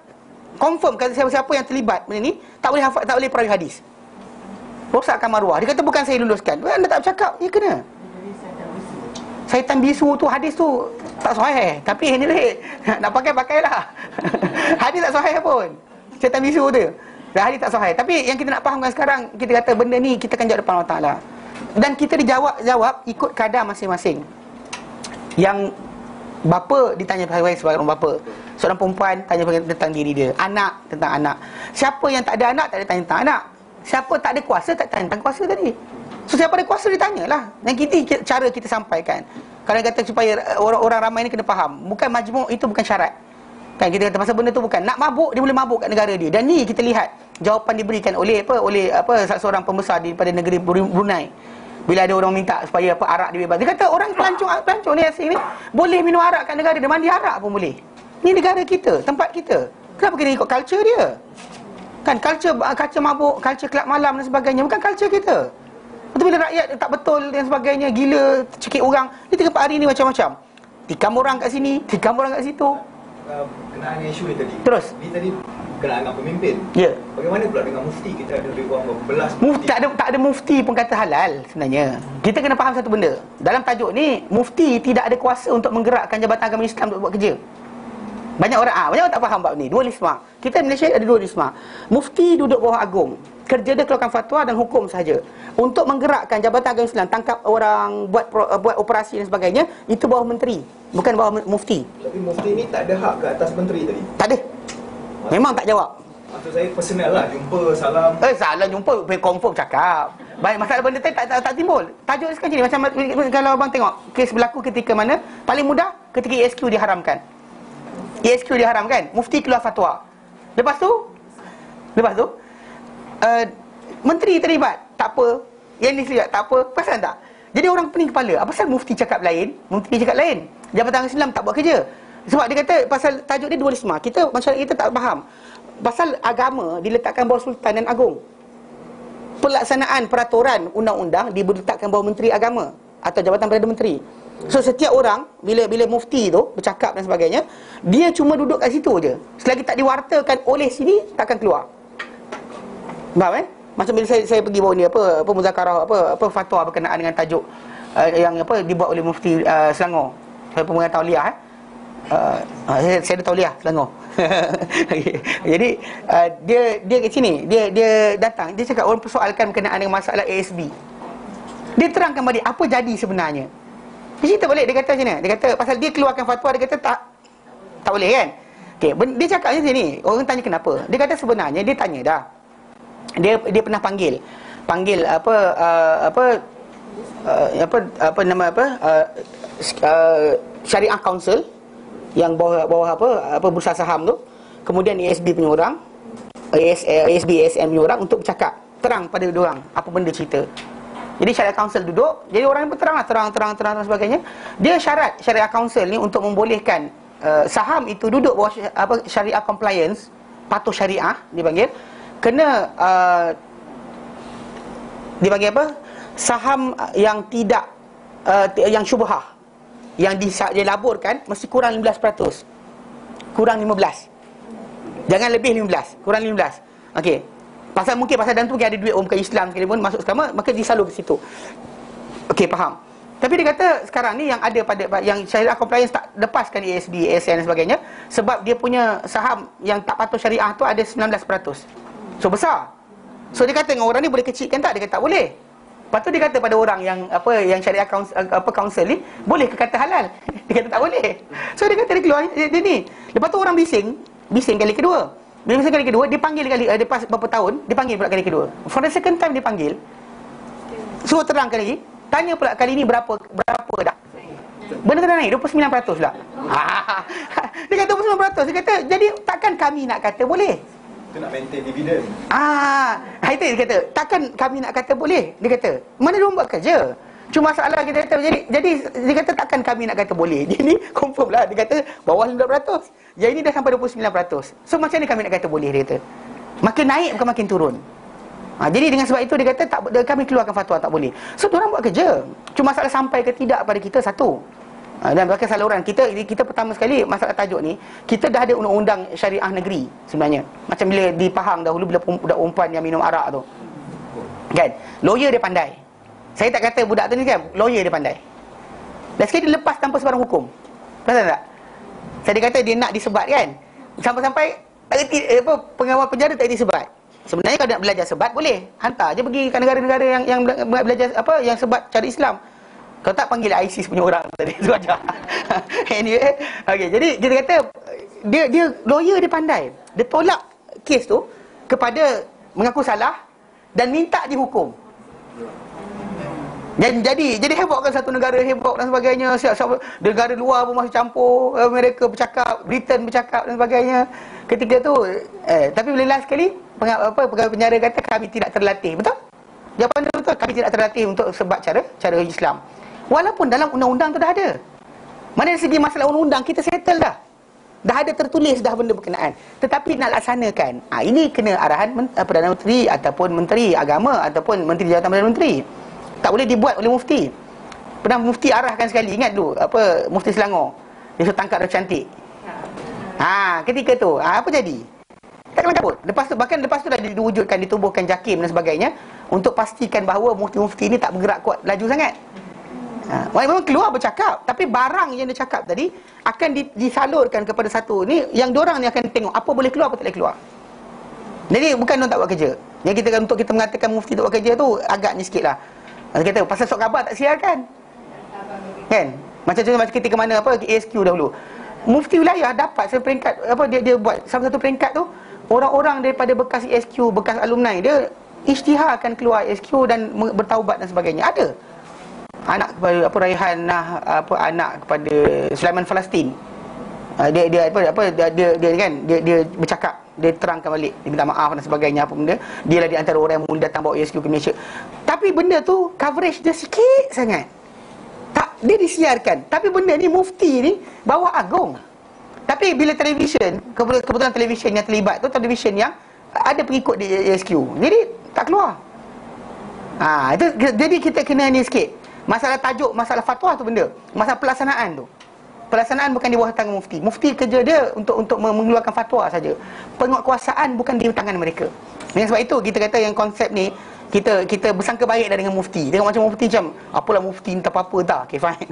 Confirm kata siapa-siapa yang terlibat benda ni tak boleh hafal, tak boleh perawi hadis. Rosakkan maruah. Dia kata bukan saya luluskan. Anda tak bercakap, ya kena. Syaitan bisu tu, hadis tu tak sahih. Tapi anyway, nak pakailah. Hadis tak sahih pun. Syaitan bisu tu. Dan hadis tak sahih. Tapi yang kita nak fahamkan sekarang, kita kata benda ni kita akan jawab depan Allah Ta'ala. Dan kita dijawab ikut kadar masing-masing. Yang bapa ditanya sebagai orang bapa. Seorang perempuan tanya tentang diri dia. Anak tentang anak. Siapa yang tak ada anak, tak ada tanya tentang anak. Siapa tak ada kuasa, tak tanya tentang kuasa tadi. So siapa ada kuasa dia tanyalah. Dan cara kita sampaikan. Kalau kata supaya orang ramai ni kena faham, bukan majmuk itu bukan syarat. Kan kita kata pasal benda tu bukan. Nak mabuk, dia boleh mabuk kat negara dia. Dan ni kita lihat jawapan diberikan oleh seorang pembesar daripada negeri Brunei. Bila ada orang minta supaya arak dibebas. Dia kata orang pelancong ni asing ni boleh minum arak kat negara dia, mandi arak pun boleh. Ni negara kita, tempat kita. Kenapa kena ikut culture dia? Kan culture mabuk, culture kelab malam dan sebagainya bukan culture kita. Betul bila rakyat tak betul dan sebagainya, gila, cekik orang, dia 3-4 hari ni macam-macam. Tikam orang kat sini, tikam orang kat situ. Kenaan dengan isu ni tadi. Terus. Ni tadi kenaan dengan pemimpin. Ya. Bagaimana pula dengan mufti? Kita ada lebih kurang berbelas mufti. Tak ada mufti pun kata halal sebenarnya. Kita kena faham satu benda. Dalam tajuk ni, mufti tidak ada kuasa untuk menggerakkan Jabatan Agama Islam untuk buat kerja. Banyak orang tak faham bab ni. Dualisme. Kita di Malaysia ada dualisme. Mufti duduk bawah agung. Kerja dia keluarkan fatwa dan hukum sahaja. Untuk menggerakkan Jabatan Agama Islam, tangkap orang, buat operasi dan sebagainya, itu bawah menteri, bukan bawah mufti. Tapi mufti ni tak ada hak ke atas menteri tadi? Tak ada. Memang tak jawab. Maksud saya personal lah, jumpa, salam. Salah jumpa, confirm cakap. Baik, masalah benda tadi tak timbul. Tajuk sekarang ni macam kalau abang tengok kes berlaku ketika mana paling mudah ketika ESQ diharamkan. ESQ diharamkan, mufti keluar fatwa. Lepas tu menteri terlibat, tak apa. Yang ni terlibat, tak apa. Perasan tak? Jadi orang pening kepala. Apa pasal mufti cakap lain, menteri cakap lain? Jabatan Agama Islam tak buat kerja. Sebab dia kata pasal tajuk dia dualisme. Masyarakat kita tak faham. Pasal agama diletakkan bawah sultan dan agung. Pelaksanaan peraturan undang-undang diletakkan bawah menteri agama atau jabatan Perdana Menteri. So setiap orang bila mufti tu bercakap dan sebagainya, dia cuma duduk kat situ je. Selagi tak diwartakan oleh sini, takkan keluar. Faham Macam bila saya pergi bawa ni apa muzakarah apa fatwa berkenaan dengan tajuk yang dibuat oleh mufti Selangor. Saya pemegang tauliah saya ada tauliah Selangor. Jadi dia kat sini, dia datang, dia cakap orang persoalkan berkenaan dengan masalah ASB. Dia terangkan balik apa jadi sebenarnya. Dia cerita balik, dia kata macam ni. Dia kata pasal dia keluarkan fatwa, dia kata tak boleh kan. Okey, dia cakap macam ni. Orang tanya kenapa. Dia kata sebenarnya dia tanya dah. Dia pernah panggil Syariah Council yang bawah bursa saham tu, kemudian ASB punya orang, ASB ASN punya orang untuk bercakap terang pada dia orang apa benda cerita. Jadi Syariah Council duduk, jadi orang ni berteranglah terang dan sebagainya. Dia syarat Syariah Council ni untuk membolehkan saham itu duduk bawah Syariah Compliance, patuh syariah dipanggil, kena dipanggil apa? Saham yang tidak yang syubhah, yang dilaburkan mesti kurang 15%. Kurang 15. Jangan lebih 15, kurang 15. Okey. Pasal dalam tu ada duit orang bukan Islam sekalipun masuk agama, maka disalur ke situ. Okey, faham. Tapi dia kata sekarang ni yang ada yang syariah compliance tak lepaskan ASB, ASN dan sebagainya, sebab dia punya saham yang tak patuh syariah tu ada 19%. So besar. So dia kata dengan orang ni boleh kecilkan tak? Dia kata tak boleh. Lepas tu dia kata pada orang yang yang syariah counsel ni, boleh ke kata halal? Dia kata tak boleh. So dia kata dia keluar dia ni. Lepas tu orang bising kali kedua. Bila bising kali kedua, dia panggil kali lepas berapa tahun, dia panggil pula kali kedua. For the second time dia panggil. Suruh terangkan lagi. Tanya pula kali ni berapa dah. Benda kena naik 29% pula. Dia kata 29%. Dia kata jadi takkan kami nak kata boleh? Itu nak maintain dividen. Itu dia kata, takkan kami nak kata boleh? Dia kata, mana dia buat kerja? Cuma masalah kita kata, jadi dia kata takkan kami nak kata boleh. Dia ni confirm lah, dia kata bawah 15%. Yang ini dah sampai 29%. So macam mana kami nak kata boleh, dia kata. Makin naik bukan makin turun. Jadi dengan sebab itu dia kata kami keluarkan fatwa tak boleh. So diorang buat kerja. Cuma masalah sampai ke tidak pada kita satu. Dan bahkan saluran kita pertama sekali masalah tajuk ni, kita dah ada undang-undang syariah negeri sebenarnya. Macam bila di Pahang dahulu, bila budak perempuan yang minum arak tu, kan, lawyer dia pandai. Saya tak kata budak tu ni kan, lawyer dia pandai. Dan sekali dia lepas tanpa sebarang hukum. Perasan tak? Saya kata dia nak disebat kan, sampai-sampai pengawal penjara tak disebat. Sebenarnya kalau nak belajar sebat boleh, hantar je pergi ke negara-negara yang belajar yang sebat cara Islam. Kalau tak, panggil ISIS punya orang tadi tu aja. Anyway, okey, jadi kita kata dia lawyer dia pandai. Dia tolak kes tu kepada mengaku salah dan minta dihukum. Dan jadi hebohkan satu negara, heboh dan sebagainya. Siap negara luar pun masih campur, Amerika bercakap, Britain bercakap dan sebagainya. Ketika tu tapi bila last sekali pegawai penjara kata kami tidak terlatih. Betul? Jawapan dia betul, kami tidak terlatih untuk sebat cara Islam. Walaupun dalam undang-undang tu dah ada. Mana dari segi masalah undang-undang kita settle dah. Dah ada tertulis dah benda berkenaan. Tetapi nak laksanakan, ini kena arahan Perdana Menteri ataupun Menteri Agama ataupun Menteri Jabatan Perdana Menteri. Tak boleh dibuat oleh mufti. Pernah mufti arahkan sekali, ingat dulu Mufti Selangor. Dia suruh tangkap dia cantik. Ketika tu apa jadi? Tak kena cabut. Lepas tu dah diwujudkan, ditubuhkan JAKIM dan sebagainya untuk pastikan bahawa mufti-mufti ni tak bergerak kuat laju sangat. Memang keluar bercakap, tapi barang yang dia cakap tadi akan disalurkan kepada satu ni, yang diorang ni akan tengok apa boleh keluar, apa tak boleh keluar. Jadi bukan diorang tak buat kerja. Yang untuk kita mengatakan mufti tak buat kerja tu agaknya sikit lah. Dia kata pasal sok khabar tak siarkan, kan? Macam ketika mana ASQ dahulu, mufti wilayah dapat satu peringkat, dia buat salah satu peringkat tu, orang-orang daripada bekas ASQ, bekas alumni dia isytiharkan keluar ASQ dan bertaubat dan sebagainya. Ada anak kepada Raihanah, anak kepada Sulaiman Palestin. Dia kan dia bercakap, dia terangkan balik, dia minta maaf dan sebagainya, apa benda. Dia lah di antara orang yang mula datang bawa ASQ ke Malaysia. Tapi benda tu coverage dia sikit sangat. Tak, dia disiarkan. Tapi benda ni mufti ni bawah agung. Tapi bila televisyen, kebetulan televisyen yang terlibat tu televisyen yang ada pengikut di ASQ, jadi tak keluar. Jadi kita kena ni sikit. Masalah tajuk, masalah fatwa tu benda. Masalah pelaksanaan tu. Pelaksanaan bukan di bawah tangan mufti. Mufti kerja dia untuk mengeluarkan fatwa saja. Penguatkuasaan bukan di tangan mereka. Dengan sebab itu kita kata yang konsep ni kita bersangka baik dah dengan mufti. Tengok macam mufti macam apalah mufti ni tak apa-apa tak. Okay, fine.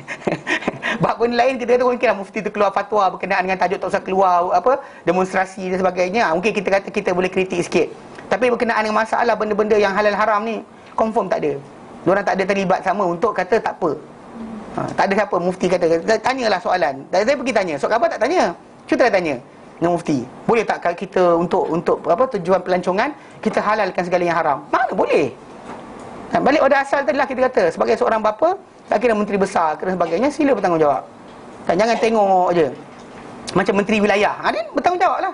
Bab benda lain kita kata mungkinlah mufti tu keluar fatwa berkenaan dengan tajuk tak usah keluar demonstrasi dan sebagainya. Mungkin kita kata kita boleh kritik sikit. Tapi berkenaan dengan masalah benda-benda yang halal haram ni confirm tak ada. Diorang tak ada terlibat sama untuk kata tak apa. Tak ada siapa mufti kata. Tanyalah soalan. Saya pergi tanya. Soal apa tak tanya? Cuba tanya dengan mufti. Boleh tak kita untuk tujuan pelancongan kita halalkan segala yang haram? Mana boleh? Balik pada asal tadilah kita kata sebagai seorang bapa, tak kira menteri besar dan sebagainya, sila bertanggungjawab. Jangan tengok je macam menteri wilayah. Dia bertanggungjawablah.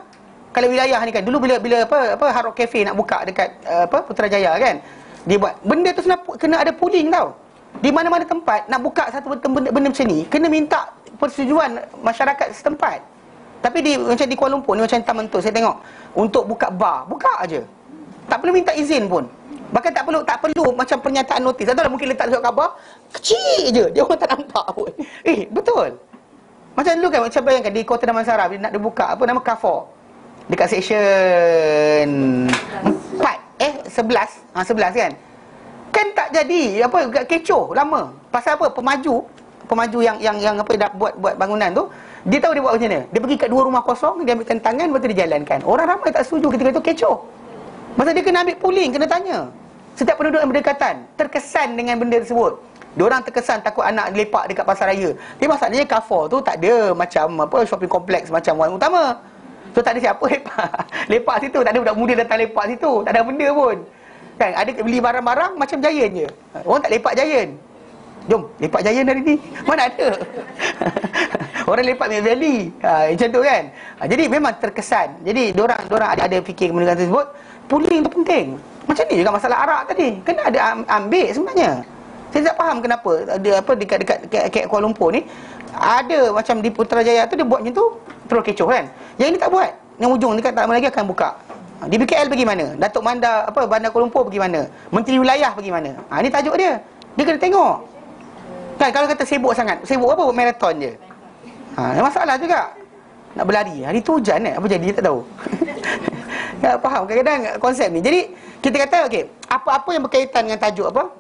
Kalau wilayah ni kan dulu bila Hard Rock Cafe nak buka dekat Putrajaya kan, dia buat benda tu kena ada pooling tau. Di mana-mana tempat nak buka satu benda macam ni kena minta persetujuan masyarakat setempat. Tapi macam di Kuala Lumpur ni, macam Taman tu saya tengok, untuk buka bar, buka aje. Tak perlu minta izin pun. Bahkan tak perlu macam pernyataan notis. Atau mungkin letak surat khabar kecil je, dia orang tak nampak pun. Betul. Macam dulu kan, macam bayangkan di Kota Damansara bila nak dibuka nama Carrefour dekat section 11 kan. Kan tak jadi kecoh lama. Pasal pemaju yang dah buat bangunan tu, dia tahu dia buat macam mana. Dia pergi kat dua rumah kosong, dia ambilkan tangan, lepas tu dia jalankan. Orang ramai tak setuju ketika tu, kecoh. Masa dia kena ambil pooling, kena tanya. Setiap penduduk yang berdekatan terkesan dengan benda tersebut. Diorang terkesan takut anak lepak dekat pasar raya. Tapi masalahnya Carrefour tu tak ada macam apa shopping kompleks macam orang utama. So tak ada siapa lepak. Lepak situ, tak ada budak muda datang lepak situ. Tak ada benda pun. Kan ada beli barang-barang macam Giant je. Orang tak lepak Giant. Jom lepak Giant hari ni. Mana ada. Orang lepak Mid Valley. Macam tu kan. Jadi memang terkesan. Jadi diorang ada fikir kemudian tersebut. Pooling tu penting. Macam ni juga masalah arak tadi. Kena ada ambil sebenarnya. Saya tak faham kenapa ada apa dekat Kuala Lumpur ni ada macam di Putrajaya tu dia buat macam tu terus kecoh kan. Yang ini tak buat. Yang ujung dekat tak lama lagi akan buka. Di BKL pergi mana? Datuk Bandar Kuala Lumpur pergi mana? Menteri Wilayah pergi mana? Ini tajuk dia. Dia kena tengok. Kan kalau kata sibuk sangat, sibuk apa buat maraton je. Masalah juga. Nak berlari. Hari tu hujan apa jadi tak tahu. Tak faham kadang-kadang konsep ni. Jadi kita kata okey, apa-apa yang berkaitan dengan tajuk apa?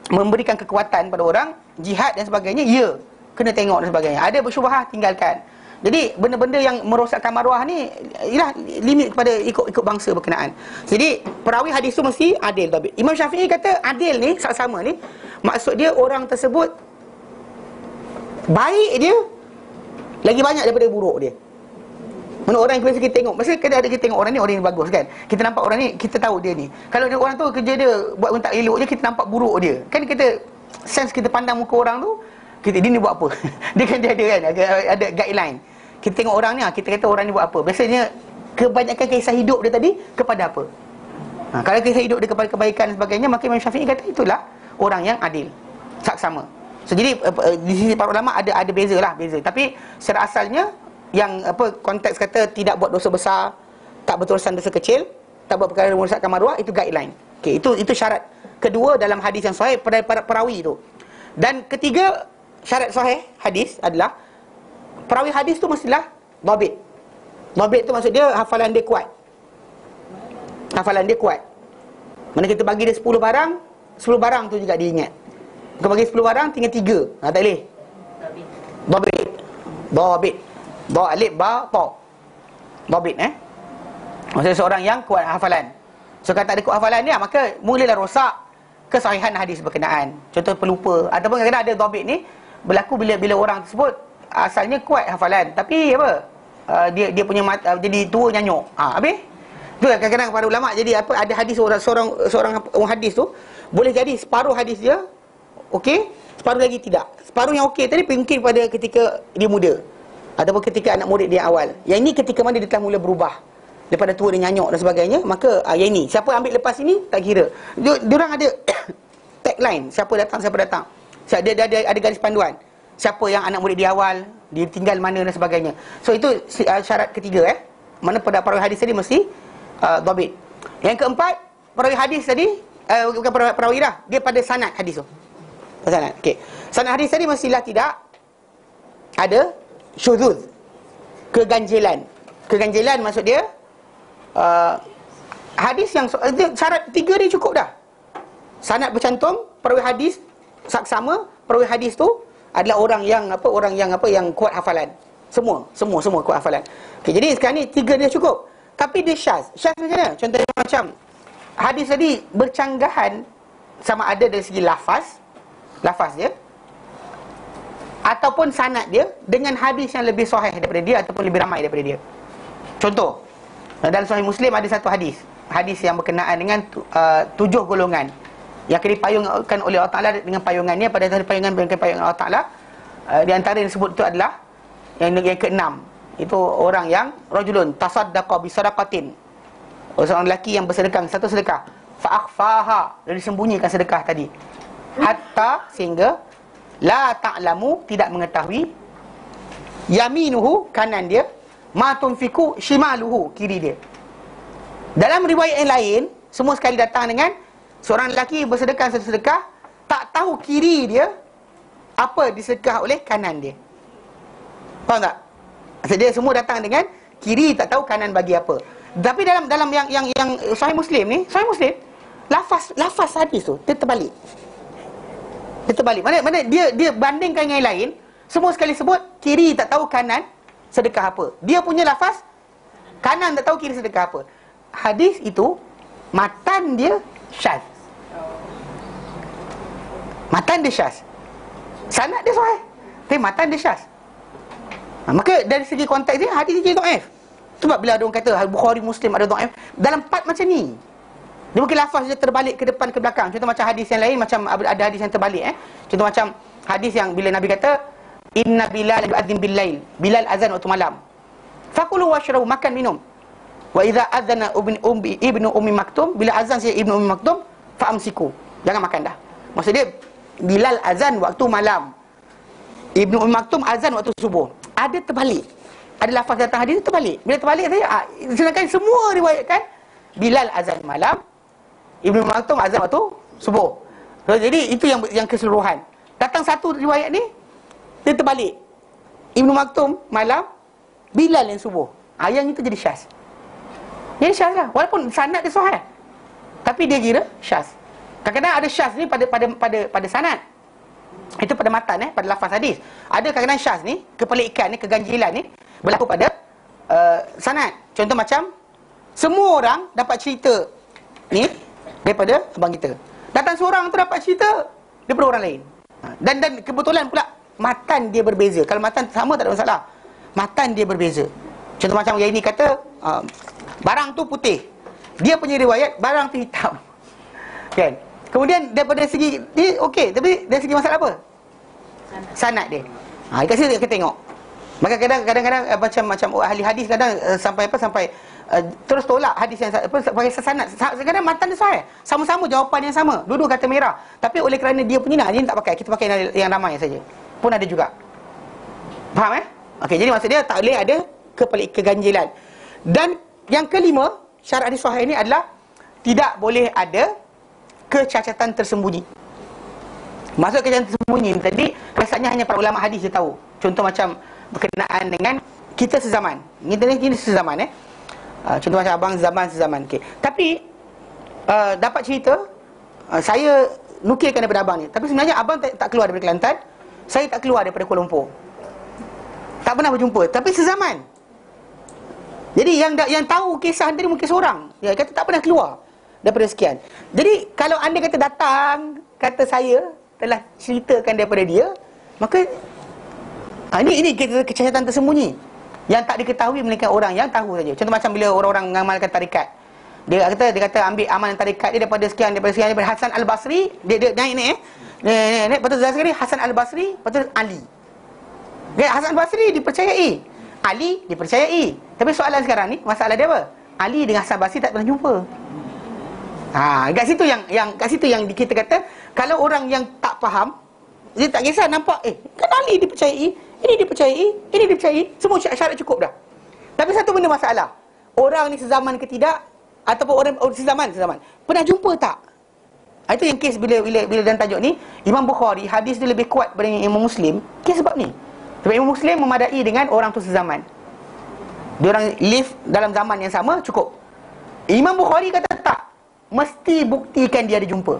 Memberikan kekuatan pada orang, jihad dan sebagainya, ya, kena tengok dan sebagainya. Ada bersyubhah, tinggalkan. Jadi benda-benda yang merosakkan maruah ni ialah limit kepada ikut bangsa berkenaan. Jadi perawi hadis tu mesti adil. Imam Syafi'i kata adil ni sama ni maksud dia orang tersebut baik dia lagi banyak daripada buruk dia. Mana orang yang biasa kita tengok, masa kadang ada kita tengok orang ni bagus kan. Kita nampak orang ni, kita tahu dia ni. Kalau dia orang tu kerja dia buat benda tak elok je, kita nampak buruk dia. Kan kita sense kita pandang muka orang tu, dia ni buat apa? Dia kan dia ada kan ada guideline. Kita tengok orang ni, kita kata orang ni buat apa. Biasanya kebanyakan kisah hidup dia tadi kepada apa? Kalau kisah hidup dia kepada kebaikan dan sebagainya, maka Imam Syafi'i kata itulah orang yang adil, saksama. So jadi di sisi para ulama ada beza. Tapi secara asalnya yang konteks kata tidak buat dosa besar, tak berterusan dosa kecil, tak buat perkara yang merosakkan maruah, itu guideline. Okey, itu syarat kedua dalam hadis yang sahih pada perawi itu. Dan ketiga syarat sahih hadis adalah perawi hadis tu mestilah dhabit. Dhabit tu maksud dia hafalan dia kuat. Hafalan dia kuat. Mana kita bagi dia 10 barang, 10 barang tu juga dia ingat. Kita bagi 10 barang tinggal 3. Tak boleh. Dhabit. Ba alif ba ta. Dhabit maksudnya seorang yang kuat hafalan. So kalau tak ada kuat hafalan dia, maka mulalah rosak kesahihan hadis berkenaan. Contoh pelupa ataupun kadang-kadang ada dhabit ni berlaku bila orang tersebut asalnya kuat hafalan tapi dia punya jadi tua nyanyuk. Habis tu kadang-kadang para ulama jadi ada hadis seorang hadis tu boleh jadi separuh hadis dia okey, separuh lagi tidak. Separuh yang okey tadi mungkin pada ketika dia muda ataupun ketika anak murid dia awal. Yang ini ketika mana dia telah mula berubah, daripada tua dia nyanyuk dan sebagainya, maka yang ini siapa ambil lepas ini tak kira. Diorang ada tagline, siapa datang. Dia ada garis panduan. Siapa yang anak murid dia awal, dia tinggal mana dan sebagainya. So itu syarat ketiga mana pada perawi hadis tadi mesti dhabit. Yang keempat, perawi hadis tadi bukan perawi dah, dia pada sanad hadis tu. Sanad. Okey. Sanad hadis tadi mestilah tidak ada syuzuz, keganjilan. Keganjilan maksud dia hadis yang syarat 3 dia cukup dah. Sanad bercantum, perawi hadis saksama, perawi hadis tu adalah orang yang kuat hafalan. Semua kuat hafalan. Okey, jadi sekarang ni 3 dia cukup. Tapi dia syaz. Syaz macam mana? Contohnya macam hadis tadi bercanggahan sama ada dari segi lafaz dia ataupun sanad dia dengan hadis yang lebih sahih daripada dia ataupun lebih ramai daripada dia. Contoh, dalam Sahih Muslim ada satu hadis yang berkenaan dengan 7 golongan yang akan dipayungkan oleh Allah Ta'ala dengan payungannya pada hari payungan Allah Ta'ala. Di antara yang disebut itu adalah yang ke-6, itu orang yang rajulun tasaddaqa bi sadaqatin, seorang lelaki yang bersedekah satu sedekah, fa akhfaha, dan disembunyikan sedekah tadi, hatta sehingga la ta'lamu, tidak mengetahui, yaminuhu, kanan dia, ma tunfiku shimaluhu, kiri dia. Dalam riwayat yang lain semua sekali datang dengan seorang lelaki bersedekah satu sedekah, tak tahu kiri dia apa disedekah oleh kanan dia. Faham tak? Maksud dia semua datang dengan kiri, tak tahu kanan bagi apa. Tapi dalam yang Sahih Muslim ni, Sahih Muslim, lafaz hadis tu dia terbalik. Mana dia bandingkan dengan yang lain, semua sekali sebut kiri tak tahu kanan sedekah apa. Dia punya lafaz kanan tak tahu kiri sedekah apa. Hadis itu matan dia syaz. Matan dia syaz. Sanad dia sahih, tapi matan dia syaz. Maka dari segi konteks dia, hadis dia dhaif. Sebab bila ada orang kata Bukhari Muslim ada dhaif, dalam part macam ni, dia mungkin lafaz dia terbalik ke depan ke belakang. Contoh macam hadis yang lain, macam ada hadis yang terbalik. Contoh macam hadis yang bila Nabi kata, Inna Bilal yu'adzim bil lail, Bilal azan waktu malam. Fakulu washrabu, makan minum. Wa idza adzana ibnu ummi maktum, bila azan saya ibnu ummi maktum, fa'amsiku, jangan makan dah. Maksud dia Bilal azan waktu malam, ibnu ummi maktum azan waktu subuh. Ada terbalik. Ada lafaz datang hadis terbalik. Bila terbalik saya, sedangkan semua riwayatkan Bilal azan malam, ibnu ummi maktum azan waktu subuh. So, jadi itu yang keseluruhan. Datang satu riwayat ni, dia terbalik. Ibnu Maktum malam, Bilal yang subuh. Yang itu jadi syaz. Jadi syaz lah. Walaupun sanad dia sahih, tapi dia kira syaz. Kadang-kadang ada syaz ni pada sanad. Itu pada matan, pada lafaz hadis. Ada kadang-kadang syaz ni, kepelikan ni, keganjilan ni berlaku pada sanad. Contoh macam semua orang dapat cerita ni daripada abang kita. Datang seorang tu dapat cerita daripada orang lain. Dan kebetulan pula matan dia berbeza. Kalau matan sama tak ada masalah. Matan dia berbeza. Contoh macam yang ini kata barang tu putih, dia punya riwayat barang tu hitam. Kan? Kemudian daripada segi ni okey, tapi dari segi masalah apa? Sanad dia. Kat sini kita tengok. Maka kadang-kadang macam ahli hadis kadang sampai terus tolak hadis yang pakai sanad. Kadang matan dia sahih, sama-sama jawapan yang sama, dua-dua kata merah, tapi oleh kerana dia punya dia tak pakai, kita pakai yang ramai saja. Pun ada juga. Faham Okey, jadi maksud dia tak boleh ada keganjilan. Dan yang kelima, syarat hadis sahih ini adalah tidak boleh ada kecacatan tersembunyi. Maksud kecacatan tersembunyi tadi biasanya hanya para ulama hadis dia tahu. Contoh macam berkenaan dengan kita sezaman. Kita sezaman contoh macam abang sezaman. Okey. Tapi dapat cerita, saya nukilkan daripada abang ni, tapi sebenarnya abang tak keluar daripada Kelantan, saya tak keluar daripada Kuala Lumpur, tak pernah berjumpa, tapi sezaman. Jadi yang tahu kisah tadi mungkin seorang. Dia kata tak pernah keluar daripada sekian. Jadi kalau anda kata datang, kata saya telah ceritakan daripada dia, maka ini kecacatan tersembunyi yang tak diketahui melainkan orang yang tahu saja. Contoh macam bila orang-orang mengamalkan tarikat, dia kata ambil amalan tarikat dia daripada sekian daripada Hasan Al-Basri, dia naik lepas tu sekali Hasan Al-Basri, lepas tu Ali. Hasan Al-Basri dipercayai, Ali dipercayai. Tapi soalan sekarang ni, masalah dia apa? Ali dengan Hasan Al-Basri tak pernah jumpa. Kat situ yang kita kata, kalau orang yang tak faham, dia tak kisah nampak, kan Ali dipercayai, ini dipercayai, semua syarat cukup dah. Tapi satu benda masalah, orang ni sezaman ke tidak, ataupun orang sezaman pernah jumpa tak? Itu yang kes bila dalam tajuk ni, Imam Bukhari hadis dia lebih kuat daripada Imam Muslim. Kes sebab ni. Sebab Imam Muslim memadai dengan orang tu sezaman, dia orang live dalam zaman yang sama, cukup. Imam Bukhari kata tak, mesti buktikan dia ada jumpa.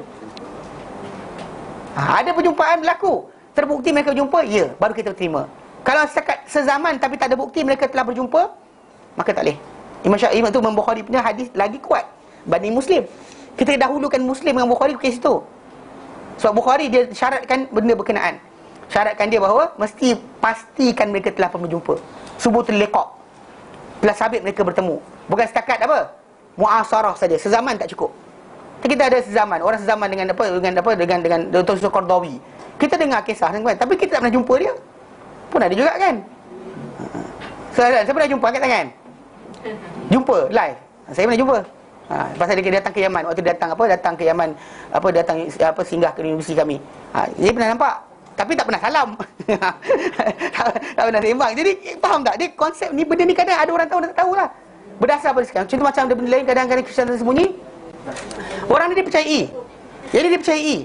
Ada perjumpaan berlaku, terbukti mereka berjumpa, ya, baru kita terima. Kalau setakat sezaman tapi tak ada bukti mereka telah berjumpa, maka tak boleh. Imam tu Imam Bukhari punya hadis lagi kuat banding Muslim. Kita dahulukan Muslim dengan Bukhari kes itu. Sebab Bukhari dia syaratkan benda berkenaan. Syaratkan dia bahawa mesti pastikan mereka telah pernah berjumpa. Subutul liqa', telah sabit mereka bertemu. Bukan setakat muasarah saja, sezaman tak cukup. Kita ada sezaman, orang sezaman dengan Dr. Yusuf Qardawi. Kita dengar kisah kan, tapi kita tak pernah jumpa dia. Pun ada juga kan. Saya pernah jumpa, angkat tangan. Jumpa live. Saya pernah jumpa. Pasal dia datang ke Yaman. Waktu datang ke Yaman, singgah ke universiti kami. Dia pernah nampak, tapi tak pernah salam. tak pernah sembang. Jadi faham tak? Dia konsep ni, benda ni kadang ada orang tahu, tak tahulah. Berdasar pada sekarang. Contoh macam benda lain, kadang-kadang kisah tersembunyi, orang ni dipercayai. Jadi dia percayai.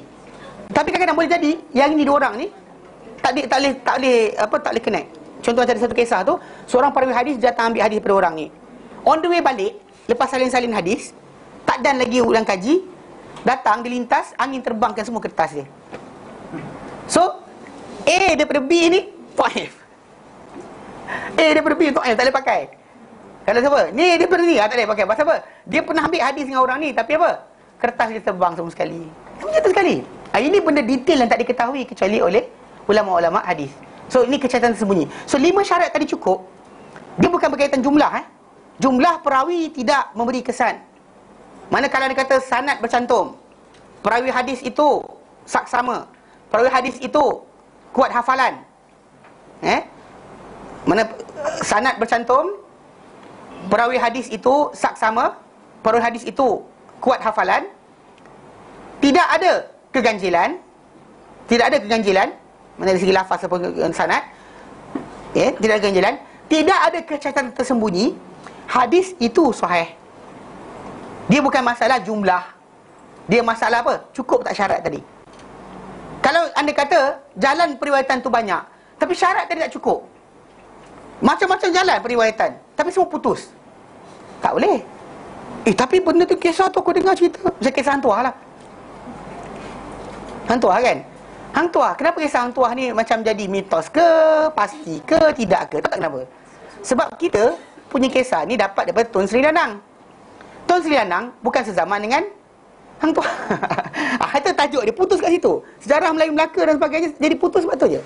Tapi kadang-kadang boleh jadi yang ini dua orang ni tak boleh connect. Contoh macam ada satu kisah tu, seorang perawi hadis datang ambil hadis daripada orang ni. On the way balik, lepas salin-salin hadis, tak dan lagi ulang kaji, datang dilintas, angin terbangkan semua kertas dia. So A daripada B ni dhaif. A daripada B dhaif, tak boleh pakai. Kalau siapa? Ni daripada ni, tak boleh pakai. Pasal apa? Dia pernah ambil hadis dengan orang ni, tapi apa? Kertas dia terbang semua sekali. Macam tu sekali. Ini benda detail yang tak diketahui kecuali oleh ulama-ulama hadis. So ini kecacatan tersembunyi. So 5 syarat tadi cukup. Dia bukan berkaitan jumlah. Jumlah perawi tidak memberi kesan. Manakala dia kata sanad bercantum, perawi hadis itu saksama, perawi hadis itu kuat hafalan. Mana sanad bercantum, perawi hadis itu saksama, perawi hadis itu kuat hafalan, tidak ada keganjilan. Tidak ada keganjilan, mana dari segi lafaz ataupun sanad, tidak ada keganjilan, tidak ada kecacatan tersembunyi. Hadis itu sahih. Dia bukan masalah jumlah, dia masalah apa? Cukup tak syarat tadi. Kalau anda kata jalan periwayatan tu banyak, tapi syarat tadi tak cukup, macam-macam jalan periwayatan, tapi semua putus, tak boleh. Tapi benda tu kisah tu aku dengar cerita, macam kisah Hang Tuah lah. Hang Tuah kan? Hang Tuah, kenapa kisah Hang Tuah ni macam jadi mitos ke, pasti ke, tidak ke? Tak kenapa. Sebab kita punya kisah ni dapat daripada Tun Sri Lanang. Tun Sri Lanang bukan sezaman dengan Hang Tuah. Itu tajuk dia, putus kat situ. Sejarah Melayu Melaka dan sebagainya jadi putus sebab tu je.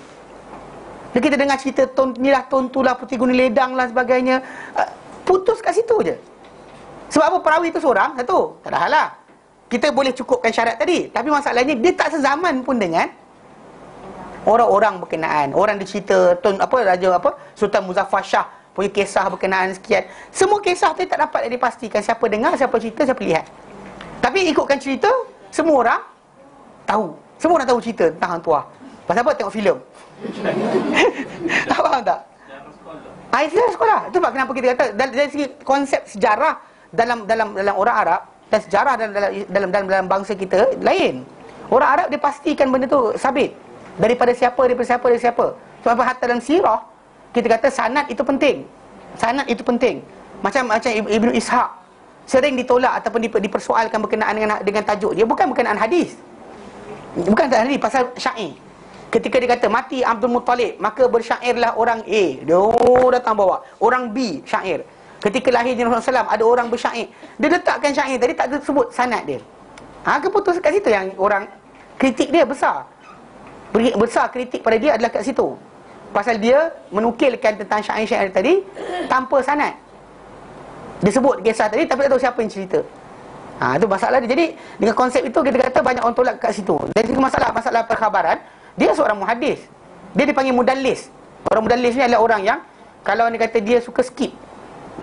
Jadi kita dengar cerita Tun ni lah, Tun tu lah, Putih Gunung Ledang lah sebagainya, putus kat situ je. Sebab apa? Perawi tu seorang, satu, tak ada hal lah. Kita boleh cukupkan syarat tadi, tapi masalahnya dia tak sezaman pun dengan orang-orang berkenaan. Orang dia cerita Raja Sultan Muzaffar Shah punya kisah berkenaan sekian. Semua kisah tu tak dapat dipastikan siapa dengar, siapa cerita, siapa lihat. Tapi ikutkan cerita, semua orang tahu. Semua orang tahu cerita tentang Hang Tuah. Pasal apa? Tengok filem. Faham tak? Sejarah sekolah. Itu sebab kenapa kita kata dari segi konsep sejarah dalam orang Arab dan sejarah dalam bangsa kita lain. Orang Arab dia pastikan benda tu sabit. Daripada siapa. Sebab hatta dalam sirah kita kata sanad itu penting. Sanad itu penting. Macam Ibnu Ishaq sering ditolak ataupun dipersoalkan berkenaan dengan tajuk dia, bukan berkenaan hadis. Bukan hadis, pasal syair. Ketika dia kata mati Abdul Muttalib, maka bersyairlah orang A, dia datang bawa. Orang B syair. Ketika lahirnya Rasulullah SAW, ada orang bersyair. Dia letakkan syair tadi, tak sebut sanad dia. Keputusan kat situ yang orang kritik dia besar. Besar kritik pada dia adalah kat situ. Pasal dia menukilkan tentang syair-syair tadi tanpa sanad. Dia sebut kisah tadi tapi tak tahu siapa yang cerita. Itu masalah dia. Jadi dengan konsep itu kita kata banyak orang tolak kat situ. Dari masalah perkhabaran, dia seorang muhaddis. Dia dipanggil mudallis. Orang mudallis ni adalah orang yang kalau anda kata dia suka skip.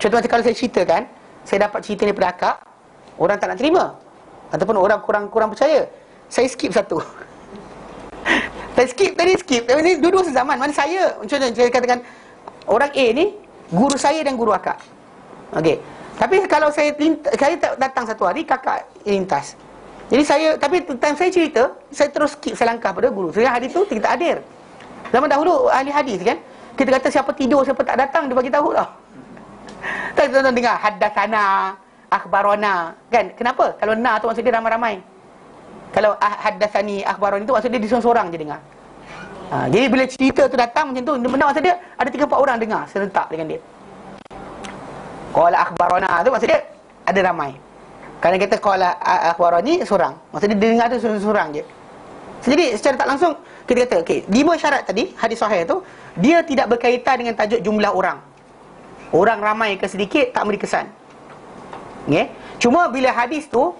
Contoh macam kalau saya ceritakan, saya dapat cerita ni pada akak, orang tak nak terima ataupun orang kurang percaya, saya skip satu. Saya skip. Tapi ni dua-dua sezaman. Mana saya, contohnya saya katakan orang A ni guru saya dan guru akak. Okey. Tapi kalau saya datang satu hari, kakak lintas. Jadi tapi time saya cerita, saya terus skip selangkah pada guru. Saya hadis tu kita hadir. Zaman dahulu ahli hadis kan, kita kata siapa tidur, siapa tak datang, dia bagi tahu tau. Tak tuan-tuan dengar haddatsana, akhbarana, kan? Kenapa? Kalau na tu maksud dia ramai-ramai. Kalau haddatsani, akhbarani tu maksud dia seorang-seorang je dengar. Jadi bila cerita tu datang macam tu, benar maksud dia ada 3-4 orang dengar serentak dengan dia. Qala akhbarana tu maksud dia ada ramai. Kalau kita qala akhbarani seorang, maksud dia dengar tu seorang je. Jadi secara tak langsung kita kata okey, 5 syarat tadi hadis sahih tu dia tidak berkaitan dengan tajuk jumlah orang. Orang ramai ke sedikit tak memberi kesan. Okey. Cuma bila hadis tu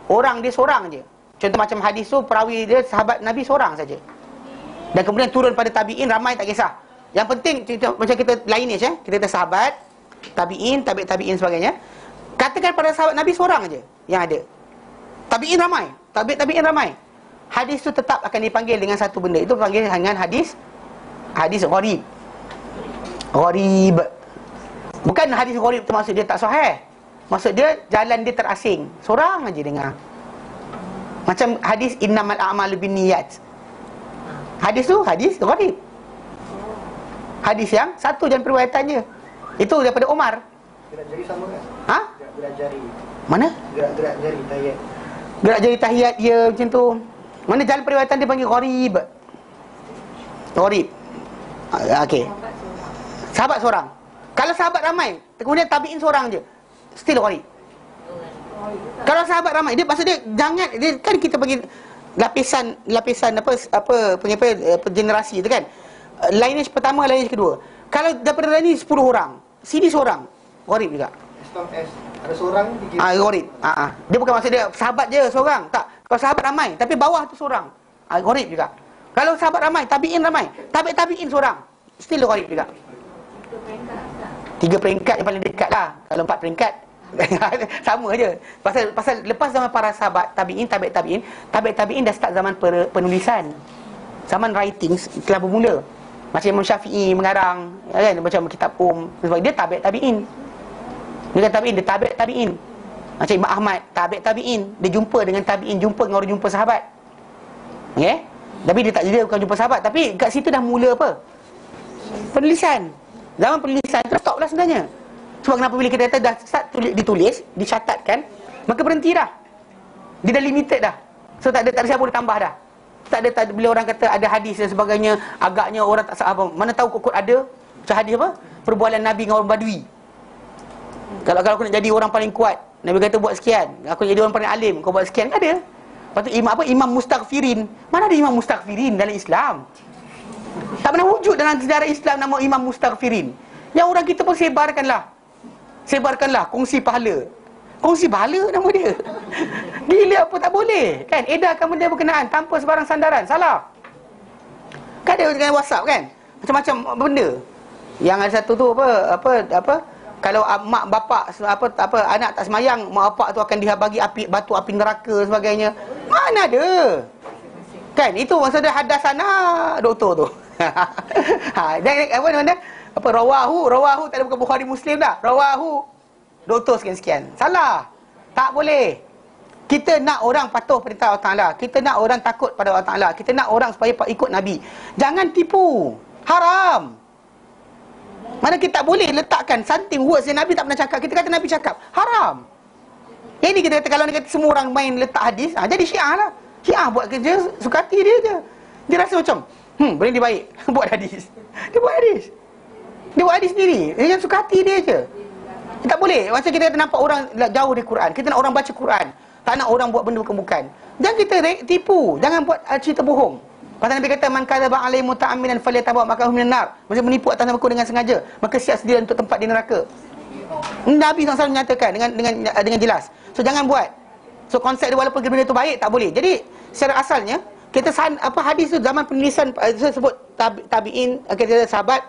orang dia seorang je. Contoh macam hadis tu perawi dia sahabat Nabi seorang saja. Dan kemudian turun pada tabi'in ramai tak kisah. Yang penting macam kita lineage kita kata sahabat, tabi'in, tabi'in sebagainya. Katakan pada sahabat Nabi seorang aja yang ada. Tabi'in ramai, tabi'in ramai. Hadis tu tetap akan dipanggil dengan satu benda. Itu panggil dengan hadis gharib. Gharib. Bukan hadis gharib tu maksud dia tak sahih. Maksud dia jalan dia terasing. Seorang aja dengar. Macam hadis innamal a'malu binniyat. Hadis tu hadis gharib. Hadis yang satu jalan periwayatannya. Itu daripada Umar. Gerak jari sama kan? Gerak jari. Mana? Gerak jari tahiyat. Gerak jari tahiyat dia macam tu. Mana jalan periwayatan dia panggil gharib. Gharib. Okey. Sahabat seorang. Kalau sahabat ramai, kemudian tabi'in seorang je, still gharib. Kalau sahabat ramai, dia maksud dia jangan dia, kan kita bagi lapisan generasi tu kan. Lineage pertama, lineage kedua. Kalau daripada ni 10 orang, sini seorang, gharib juga. Ada seorang dikira. Gharib. Dia bukan maksud dia sahabat je seorang. Tak. Kalau sahabat ramai tapi bawah tu seorang, gharib juga. Kalau sahabat ramai, tabi'in ramai, tabi'in seorang, still gharib juga. 3 peringkat yang paling dekat lah. Kalau 4 peringkat sama je. Pasal lepas zaman para sahabat, tabi'in dah start zaman penulisan. Zaman writings telah bermula. Macam Imam Syafi'i mengarang, kan, macam kitab sebab dia tabi'in. Dia kan tabi'in, dia tabi'in. Macam Imam Ahmad, tabi'in. Dia jumpa dengan tabi'in, jumpa dengan orang jumpa sahabat. Okey? Tapi dia bukan jumpa sahabat, tapi kat situ dah mula apa? Penulisan. Zaman penulisan tu stop lah sebenarnya. Sebab kenapa bila kita dah start ditulis, dicatatkan, maka berhenti dah. Dia dah limited dah. So tak ada siapa boleh tambah dah. Tak ada bila orang kata ada hadis dan sebagainya, agaknya orang tak apa. Mana tahu kok ada macam hadis apa? Perbualan Nabi dengan orang Badui. Kalau aku nak jadi orang paling kuat, Nabi kata buat sekian. Aku nak jadi orang paling alim, kau buat sekian, tak ada. Lepas tu Imam Mustaghfirin. Mana ada Imam Mustaghfirin dalam Islam? Tak pernah wujud dalam sejarah Islam nama Imam Mustaghfirin. Yang orang kita pun sebarkanlah kongsi pahala. Kongsi pahala nama dia. Gila apa tak boleh kan? Edarkan benda berkenaan tanpa sebarang sandaran. Salah. Kan ada dengan WhatsApp kan? Macam-macam benda. Yang ada satu tu apa kalau mak bapak anak tak semayang, mak bapak tu akan dibagi batu api neraka sebagainya. Mana ada? Kan itu maksud dia hadasana doktor tu. Dan apa rawahu tak ada bukan Bukhari Muslim dah. Rawahu doktor sekian-sekian. Salah. Tak boleh. Kita nak orang patuh perintah Allah Ta'ala. Kita nak orang takut pada Allah Ta'ala. Kita nak orang supaya ikut Nabi. Jangan tipu. Haram. Mana kita tak boleh letakkan something words yang Nabi tak pernah cakap. Kita kata Nabi cakap. Haram. Ini kita kata kalau dia kata semua orang main letak hadis, jadi Syiah lah. Syiah buat kerja suka hati dia je. Dia rasa macam boleh dia baik buat hadis. Dia buat hadis sendiri. Dia yang suka hati dia je. Tak boleh. Macam kita nampak orang jauh dari Quran. Kita nak orang baca Quran. Tak nak orang buat benda bukan-bukan. Jangan kita tipu. Jangan buat cerita bohong. Pasal Nabi kata man kadzaba alaihi muta'ammidan falyatabawwa maq'adahu minan nar. Maksud menipu atas namaku dengan sengaja, maka siap sedia untuk tempat di neraka. Nabi SAW menyatakan dengan jelas. So jangan buat. So konsep dia walaupun benda itu baik tak boleh. Jadi secara asalnya kita hadis tu zaman penulisan sebut tabi'in, kita sahabat,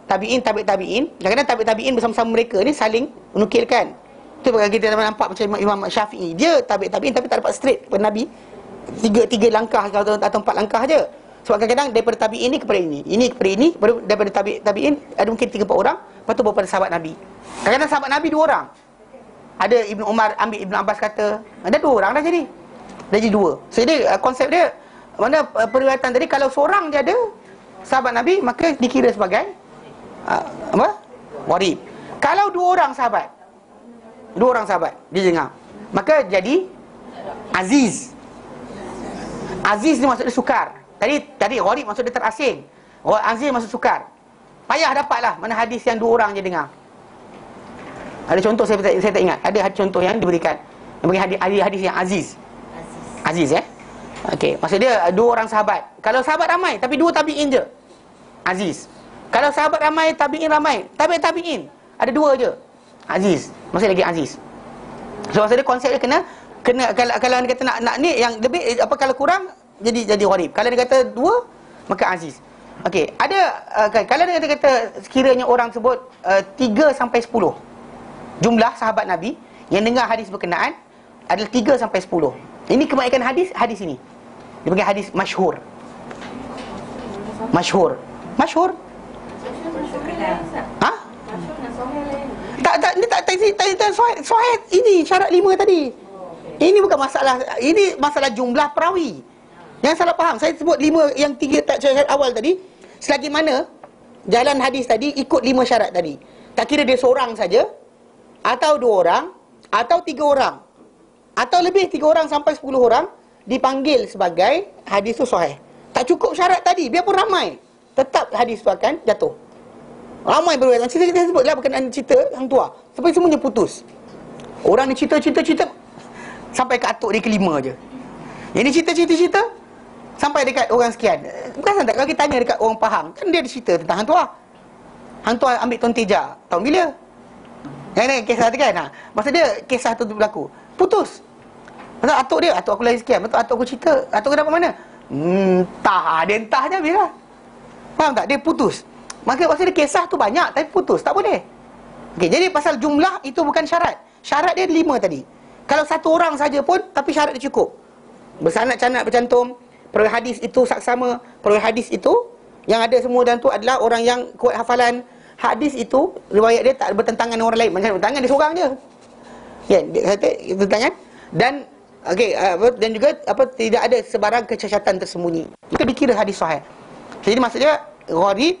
tabi'in. Kadang-kadang tabi'in bersama-sama mereka ni saling menukilkan. Itu kita nampak macam Imam Syafi'i. Dia tabi'in tapi tak dapat straight kepada Nabi. Tiga langkah atau 4 langkah je. Sebab kadang-kadang daripada tabi'in ni kepada ini kepada ini, baru daripada tabi'in ada mungkin 3-4 orang, lepas tu baru pada sahabat Nabi. Kadang-kadang sahabat Nabi 2 orang. Ada Ibnu Umar ambil Ibnu Abbas kata, ada 2 orang dah jadi. Dah jadi 2. So dia konsep dia mana periwayatan tadi kalau seorang dia ada sahabat Nabi maka dikira sebagai gharib. Kalau 2 orang sahabat dia dengar, maka jadi aziz. Aziz ni maksud dia sukar. Tadi gharib maksud dia terasing. Aziz maksud sukar. Payah dapatlah mana hadis yang 2 orang je dengar. Ada contoh saya tak ingat. Ada contoh yang diberikan. Yang bagi hadis yang aziz. Aziz okey, maksud dia 2 orang sahabat. Kalau sahabat ramai tapi 2 tabi'in je, aziz. Kalau sahabat ramai, tabi'in ramai, tabi'in ada 2 je, aziz. Maksud lagi aziz. So maksud dia konsep dia kena kalau dia kata nak ni yang lebih kalau kurang jadi gharib. Kalau dia kata 2 maka aziz. Okey, ada kalau dia kata sekiranya orang sebut 3 sampai 10 jumlah sahabat Nabi yang dengar hadis berkenaan adalah 3 sampai 10. Ini kebanyakan hadis ini. Dia panggil hadis masyhur. Masyhur. Ha? Tak sahih. Ini syarat 5 tadi. Ini bukan masalah. Ini masalah jumlah perawi. Yang salah faham. Saya sebut 5 yang 3 syarat awal tadi. Selagi mana jalan hadis tadi ikut 5 syarat tadi. Tak kira dia seorang saja, atau 2 orang, atau 3 orang, atau lebih 3 orang sampai 10 orang, dipanggil sebagai hadis tu sahih. Tak cukup syarat tadi, biarpun ramai, tetap hadis tu akan jatuh. Ramai berwayat. Cerita kita sebutlah berkenaan cerita hang tua, sampai semuanya putus. Orang ni cerita sampai ke atuk dia kelima je. Yang ni cerita sampai dekat orang sekian. Bukan tak, kalau kita tanya dekat orang Pahang, kan dia ada cerita tentang hantu lah. Hantu ambil Tuan Teja tahun bila? Yang ni kisah tu kan. Masa dia kisah tu berlaku, putus. Betul atuk dia, atuk aku lahir sekian. Betul atuk aku cerita, atuk aku dapat mana? Entah, dia entah je bila. Faham tak? Dia putus. Maka masa dia kisah tu banyak, tapi putus, tak boleh. Okey, jadi pasal jumlah itu bukan syarat. Syarat dia 5 tadi. Kalau satu orang saja pun, tapi syarat dia cukup. Bersanad canad bercantum, perawi hadis itu saksama, perawi hadis itu yang ada semua dalam tu adalah orang yang kuat hafalan. Hadis itu riwayat dia tak bertentangan dengan orang lain. Macam bertentangan dia seorang je. Ya, dia kata bertentangan dan okey, dan juga tidak ada sebarang kecacatan tersembunyi. Itu dikira hadis sahih. Jadi maksudnya gharib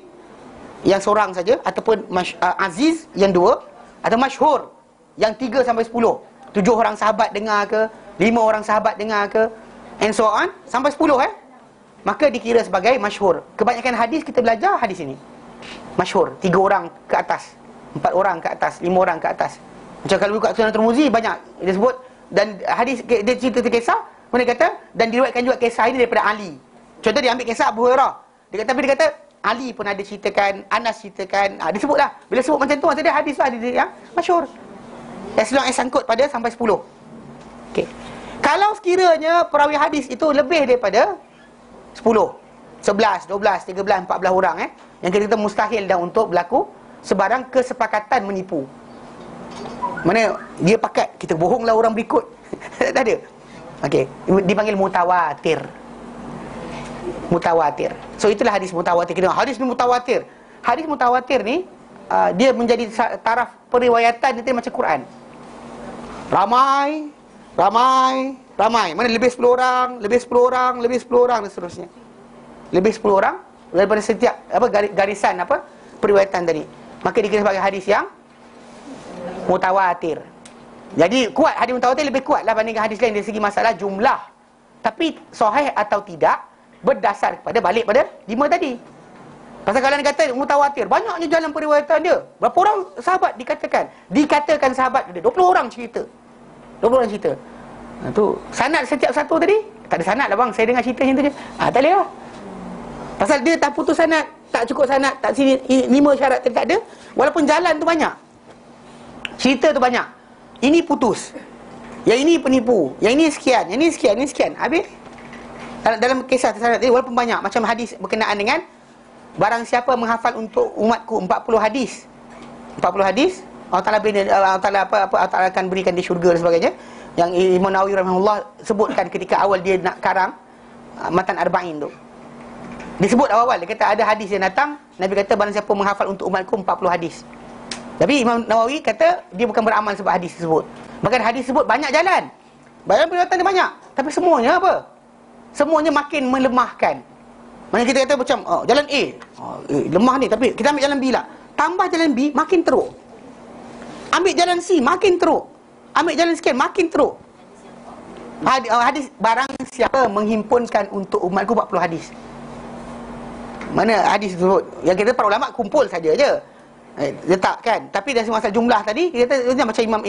yang seorang saja, ataupun aziz yang 2, atau masyhur yang 3 sampai 10. 7 orang sahabat dengar ke, 5 orang sahabat dengar ke, and so on sampai 10 maka dikira sebagai masyhur. Kebanyakan hadis kita belajar hadis ini masyhur, 3 orang ke atas, 4 orang ke atas, 5 orang ke atas. Macam kalau buka Sunan Tirmizi banyak dia sebut, dan hadis dia cerita kisah, kemudian kata dan diriwayatkan juga kisah ini daripada Ali. Contoh dia ambil kisah Abu Hurairah, dia kata Ali pun ada ceritakan, Anas ceritakan, dia sebutlah. Bila sebut macam tu, maksudnya hadis tu hadis yang masyhur, as long as sangkut pada sampai 10. Okey. Kalau sekiranya perawi hadis itu lebih daripada 10, 11, 12, 13, 14 orang yang kita mustahil dah untuk berlaku sebarang kesepakatan menipu. Mana dia pakat, kita bohonglah orang berikut. Tak ada. Okey, dipanggil mutawatir. Mutawatir. So itulah hadis mutawatir. Kita hadis ni mutawatir. Hadis mutawatir ni dia menjadi taraf periwayatan itu macam Quran. Ramai. Mana lebih 10 orang, lebih 10 orang, lebih 10 orang dan seterusnya. Lebih 10 orang daripada setiap garisan periwayatan tadi. Maka dikira sebagai hadis yang mutawatir. Jadi kuat, hadis mutawatir lebih kuat lah bandingkan hadis lain dari segi masalah jumlah. Tapi sahih atau tidak berdasar kepada balik pada 5 tadi. Pasal kalau dia kata mutawatir, banyaknya jalan periwayatan dia. Berapa orang sahabat dikatakan sahabat dia 20 orang cerita. 20 orang cerita. Tu sanad setiap satu tadi, tak ada sanad lah bang, saya dengar cerita macam tu je. Tak boleh lah. Pasal dia tak putus sanad, tak cukup sanad, tak sini 5 syarat tak ada. Walaupun jalan tu banyak, cerita tu banyak. Ini putus, yang ini penipu, yang ini sekian, yang ini sekian, yang ini sekian. Habis dalam kisah sanad tadi walaupun banyak, macam hadis berkenaan dengan barang siapa menghafal untuk umatku 40 hadis. 40 hadis, Allah Ta'ala akan berikan di syurga dan sebagainya. Yang Imam Nawawi rahimahullah sebutkan ketika awal dia nak karang Matan Arba'in tu. Disebut awal-awal, dia kata ada hadis yang datang, Nabi kata barang siapa menghafal untuk umatku 40 hadis. Tapi Imam Nawawi kata dia bukan beramal sebab hadis tersebut. Bahkan hadis tersebut banyak jalan, banyak periwayatan dia banyak, tapi semuanya apa? Semuanya makin melemahkan. Maksudnya kita kata macam jalan A, lemah ni, tapi kita ambil jalan B lah. Tambah jalan B, makin teruk. Ambil jalan C, makin teruk. Ambil jalan sekian, makin teruk. Hadis barang siapa menghimpunkan untuk umatku 40 hadis. Mana hadis tersebut? Yang kita para ulama kumpul saja je, letakkan. Tapi dari masalah jumlah tadi, kita kata macam imam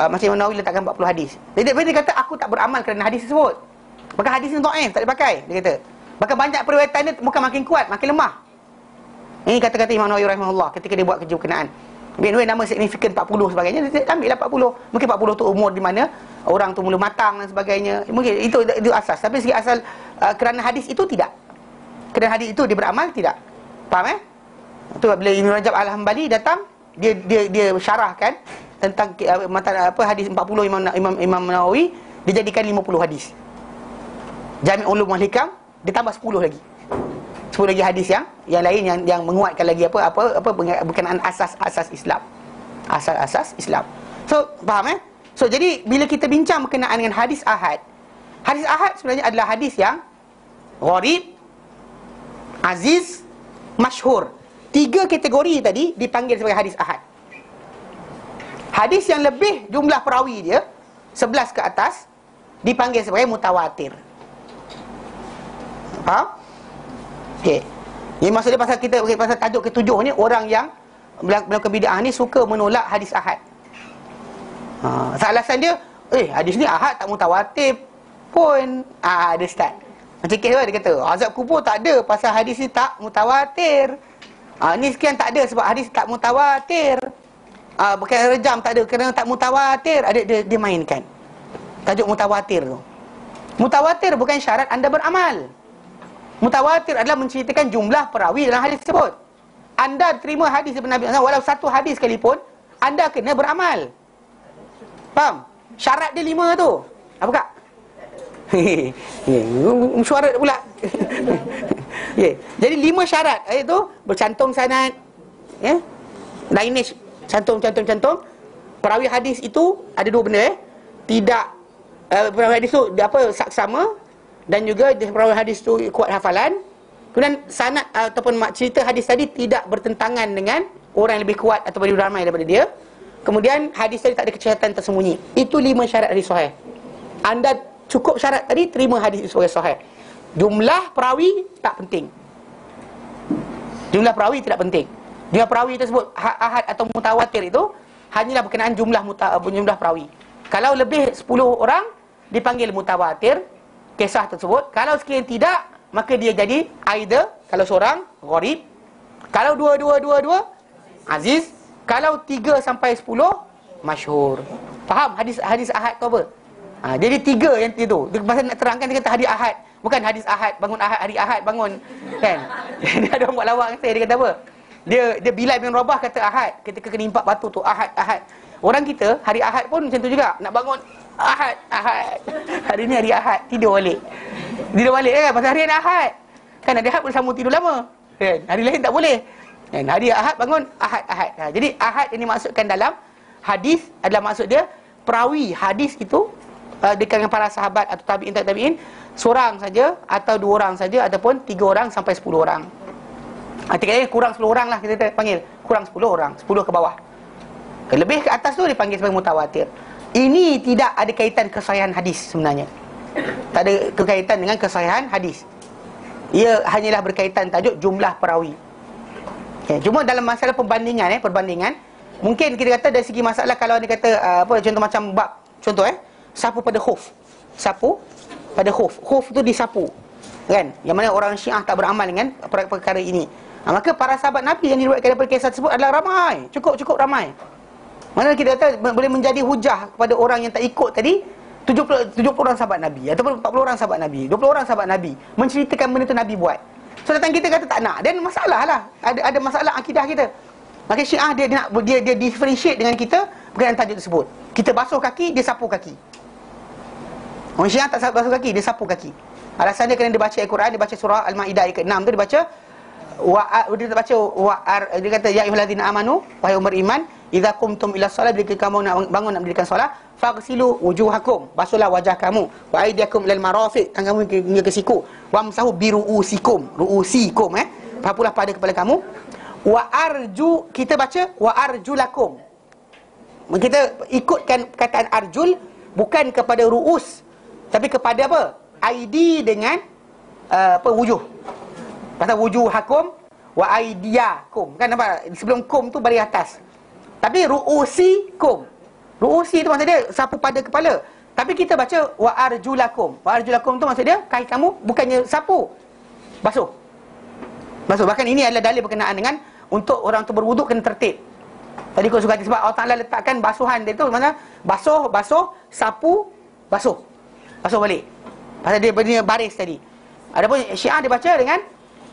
macam Imam Nawawi letakkan 40 hadis. Jadi dia kata aku tak beramal kerana hadis tersebut. Maka hadis ni dhaif, tak dipakai, dia kata. Bahkan banyak periwayatan dia bukan makin kuat, makin lemah. Ini kata-kata Imam Nawawi rahimahullah ketika dia buat kerja berkenaan. Anyway, nama signifikan 40 sebagainya, dia ambil lah 40. Mungkin 40 tu umur di mana orang tu mula matang dan sebagainya. Mungkin itu asas. Tapi segi asal kerana hadis itu tidak. Kerana hadis itu dia beramal tidak. Faham Itu bila Ibn Rajab Al-Hambali datang, dia syarahkan tentang hadis 40 Imam Nawawi, dia jadikan 50 hadis. Jami' Ulum wal Hikam dia tambah 10 lagi. 10 lagi hadis yang lain yang menguatkan lagi berkenaan asas-asas Islam. Asas-asas Islam. So, faham So, jadi bila kita bincang berkenaan dengan hadis ahad sebenarnya adalah hadis yang gharib, aziz, masyhur. 3 kategori tadi dipanggil sebagai hadis ahad. Hadis yang lebih jumlah perawi dia 11 ke atas dipanggil sebagai mutawatir. Faham? Okey. Ini maksudnya pasal tajuk ketujuh ni, orang yang melakukan bid'ah ni suka menolak hadis ahad. Alasan dia, hadis ni ahad tak mutawatir. pun ada start. Macam kes dia kata azab kubur tak ada pasal hadis ni tak mutawatir. Ni sekian tak ada sebab hadis tak mutawatir. Bukan rejam tak ada kerana tak mutawatir. Ada dia mainkan tajuk mutawatir tu. Mutawatir bukan syarat anda beramal. Mutawatir adalah menceritakan jumlah perawi dalam hadis tersebut. Anda terima hadis daripada Nabi SAW, walau satu hadis sekalipun, anda kena beramal. Faham? Syarat dia 5 tu. Apa kak? Mesyuarat pula. Jadi 5 syarat iaitu bercantum sanad, lineage, cantum. Perawi hadis itu ada 2 benda, tidak perawi hadis tu saksama, dan juga perawi hadis tu kuat hafalan. Kemudian sanad ataupun cerita hadis tadi tidak bertentangan dengan orang yang lebih kuat atau lebih ramai daripada dia. Kemudian hadis tadi tak ada kejahatan tersembunyi. Itu 5 syarat hadis sahih. Anda cukup syarat tadi, terima hadis itu sebagai sahih. Jumlah perawi tak penting. Jumlah perawi tidak penting. Jumlah perawi tersebut ahad atau mutawatir itu hanyalah berkenaan jumlah perawi. Kalau lebih 10 orang dipanggil mutawatir kisah tersebut. Kalau sekiranya tidak, maka dia jadi either, kalau seorang gharib, kalau dua aziz, kalau 3 sampai 10 masyhur. Faham hadis ahad tu apa? Jadi 3 yang itu. Dia pasal nak terangkan, dia kata hadis ahad, bukan hadis ahad bangun ahad, hari ahad bangun, kan? Dia ada orang buat lawak dengan saya, dia kata apa? Dia Bilal bin Rabah kata ahad, ketika kena impak batu tu ahad. Orang kita hari ahad pun macam tu juga, nak bangun ahad. Hari ni hari ahad, tidur balik kan, pasal hari ahad. Kan hari ahad boleh sambung tidur lama, kan? Hari lain tak boleh, kan? Hari ahad bangun ahad. Jadi ahad yang dimaksudkan dalam hadis adalah maksud dia perawi hadis itu di kalangan para sahabat atau tabi'in seorang saja atau 2 orang saja ataupun 3 orang sampai 10 orang. Artinya kurang 10 orang lah kita panggil, kurang 10 orang, 10 ke bawah. Lebih ke atas tu dipanggil sebagai mutawatir. Ini tidak ada kaitan kesahihan hadis sebenarnya. Tak ada kaitan dengan kesahihan hadis. Ia hanyalah berkaitan tajuk jumlah perawi. Cuma dalam masalah perbandingan, mungkin kita kata dari segi masalah, kalau dia kata contoh macam bab, sapu pada khuf. Sapu pada khuf. Khuf tu disapu, kan? Yang mana orang Syiah tak beramal dengan perkara ini. Maka para sahabat Nabi yang diriwayatkan daripada kisah tersebut adalah ramai, cukup ramai. Mana kita kata boleh menjadi hujah kepada orang yang tak ikut tadi, 70 orang sahabat Nabi ataupun 40 orang sahabat Nabi, 20 orang sahabat Nabi menceritakan benda tu Nabi buat. So datang kita kata tak nak, dan masalah lah, ada masalah akidah kita. Maka Syiah dia differentiate dengan kita berkenaan tajuk tersebut. Kita basuh kaki, dia sapu kaki. Orang Syiah tak basuh kaki, dia sapu kaki. Alasan dia kerana dia baca Al-Quran, dia baca surah Al-Maidah ayat ke-6 tu, dia baca dia kata ya ayyuhallazina amanu, wahai umat beriman, idza qumtum ila shalah, bila kamu nak bangun nak mendirikan solat, faghsilu wujuhakum, basuhlah wajah kamu, wa aydiyakum ilal marafiq, tangan kamu hingga ke siku, wamsahu bi ruusikum, papulah pada kepala kamu, wa arju, kita baca wa arjulakum. Kita ikutkan kataan arjul bukan kepada ruus, tapi kepada apa? Aidi dengan wujuh. Pasal wujuhakum wa aidiyakum, kan nampak? Sebelum kum tu baris atas. Tapi ruusikum, ruusi tu maksud dia sapu pada kepala. Tapi kita baca wa arjulakum. Wa arjulakum tu maksud dia kaki kamu bukannya sapu, basuh. Bahkan ini adalah dalil berkenaan dengan untuk orang tu berwuduk kena tertib. Tadi kau suka sebab Allah Ta'ala letakkan basuhan dia tu mana? Basuh, sapu, basuh balik. Pasal dia benda baris tadi. Adapun Syiah dia baca dengan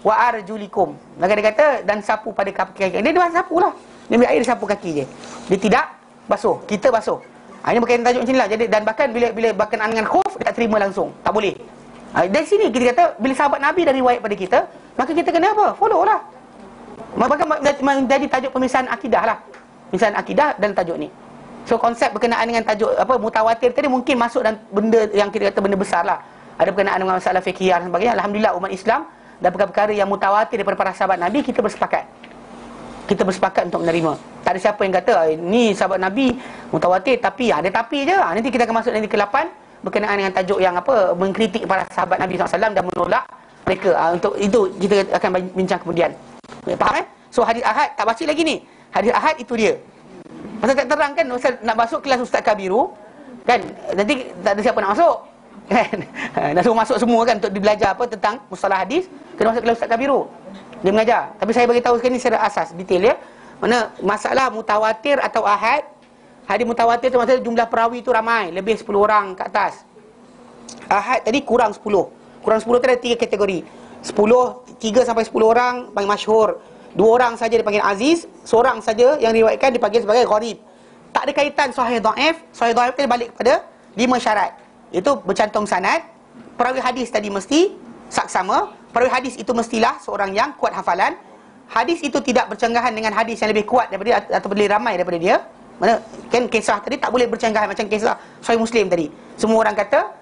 wa arjulikum. Maka dia kata dan sapu pada kaki. Dia sapu lah. Dia ambil air, dia sapu kaki je. Dia tidak basuh. Kita basuh. Ini berkaitan tajuk macam ni lah. Jadi, dan bahkan bila berkenaan dengan khuf, dia tak terima langsung. Tak boleh. Dari sini kita kata, bila sahabat Nabi dah riwayat pada kita, maka kita kena apa? Follow lah. Bahkan menjadi tajuk pemisahan akidah lah. Pemisahan akidah dalam tajuk ni. So konsep berkenaan dengan tajuk mutawatir tadi mungkin masuk dalam benda yang kita kata benda besar lah. Ada berkenaan dengan masalah fiqhiyah dan sebagainya. Alhamdulillah umat Islam dan perkara-perkara yang mutawatir daripada para sahabat Nabi, kita bersepakat. Kita bersepakat untuk menerima. Tak ada siapa yang kata ni sahabat Nabi mutawatir tapi ada tapi je. Nanti kita akan masuk nanti ke 8 berkenaan dengan tajuk yang mengkritik para sahabat Nabi SAW dan menolak mereka. Untuk itu kita akan bincang kemudian. Faham So hadis ahad tak baca lagi ni. Hadis ahad itu dia. Pasal tak terang kan, Ustaz nak masuk kelas Ustaz Kabiru kan, nanti tak ada siapa nak masuk. Kan? Dah suruh masuk semua kan untuk belajar apa tentang mustalah hadis, kena masuk kelas Ustaz Kabiru. Dia mengajar. Tapi saya bagi tahu sekali ni secara asas, detail ya. Mana masalah mutawatir atau ahad. Hadis mutawatir tu maksudnya jumlah perawi tu ramai, lebih 10 orang ke atas. Ahad tadi kurang 10. Kurang 10 tu ada 3 kategori. 3 sampai 10 orang paling masyhur. 2 orang saja dipanggil aziz, seorang saja yang diriwayatkan dipanggil sebagai gharib. Tak ada kaitan sahih dhaif. Sahih dhaif tu balik kepada 5 syarat. Itu bercantum sanad. Perawi hadis tadi mesti saksama. Perawi hadis itu mestilah seorang yang kuat hafalan. Hadis itu tidak bercanggahan dengan hadis yang lebih kuat daripada dia atau lebih ramai daripada dia. Mana kan kisah tadi tak boleh bercanggahan macam kisah Sahih Muslim tadi. Semua orang kata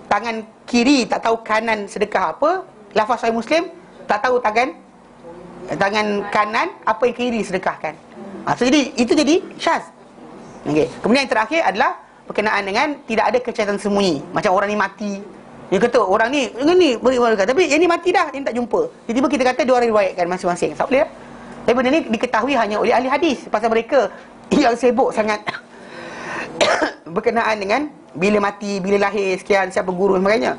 tangan kiri tak tahu kanan sedekah apa. Lafaz Sahih Muslim tak tahu tangan kanan apa yang kiri sedekahkan. So jadi itu jadi syaz. Okey. Kemudian yang terakhir adalah berkenaan dengan tidak ada kecacatan sembunyi. Macam orang ni mati, dia kata orang ni tapi yang ni mati dah, dia tak jumpa. Tiba-tiba kita kata dia orang riwayatkan masing-masing. Tak boleh. Tapi benda ni diketahui hanya oleh ahli hadis pasal mereka yang sibuk sangat berkenaan dengan bila mati, bila lahir, sekian, siapa guru dan sebagainya.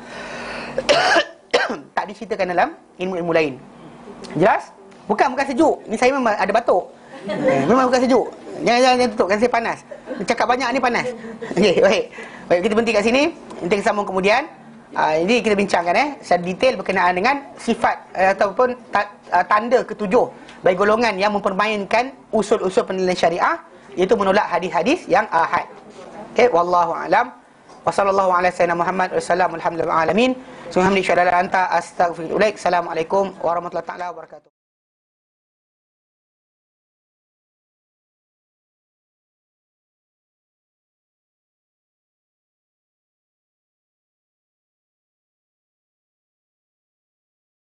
Tak diceritakan dalam ilmu-ilmu lain. Jelas? Bukan sejuk. Ni saya memang ada batuk. Memang bukan sejuk. Jangan tutup, kan saya panas. Cakap banyak ni panas. Okey, baik. Baik, kita berhenti kat sini. Nanti kita sambung kemudian. Ini kita bincangkan secara detail berkenaan dengan sifat ataupun tanda ketujuh bagi golongan yang mempermainkan usul-usul penilaian syariah, iaitu menolak hadis-hadis yang ahad. Okey, wallahu a'lam. Wa sallallahu ala sayyidina Muhammad wa sallam alhamdulillah alamin. Subhanallah anta astaghfiruka wa atubu ilaik. Assalamualaikum warahmatullahi taala wabarakatuh.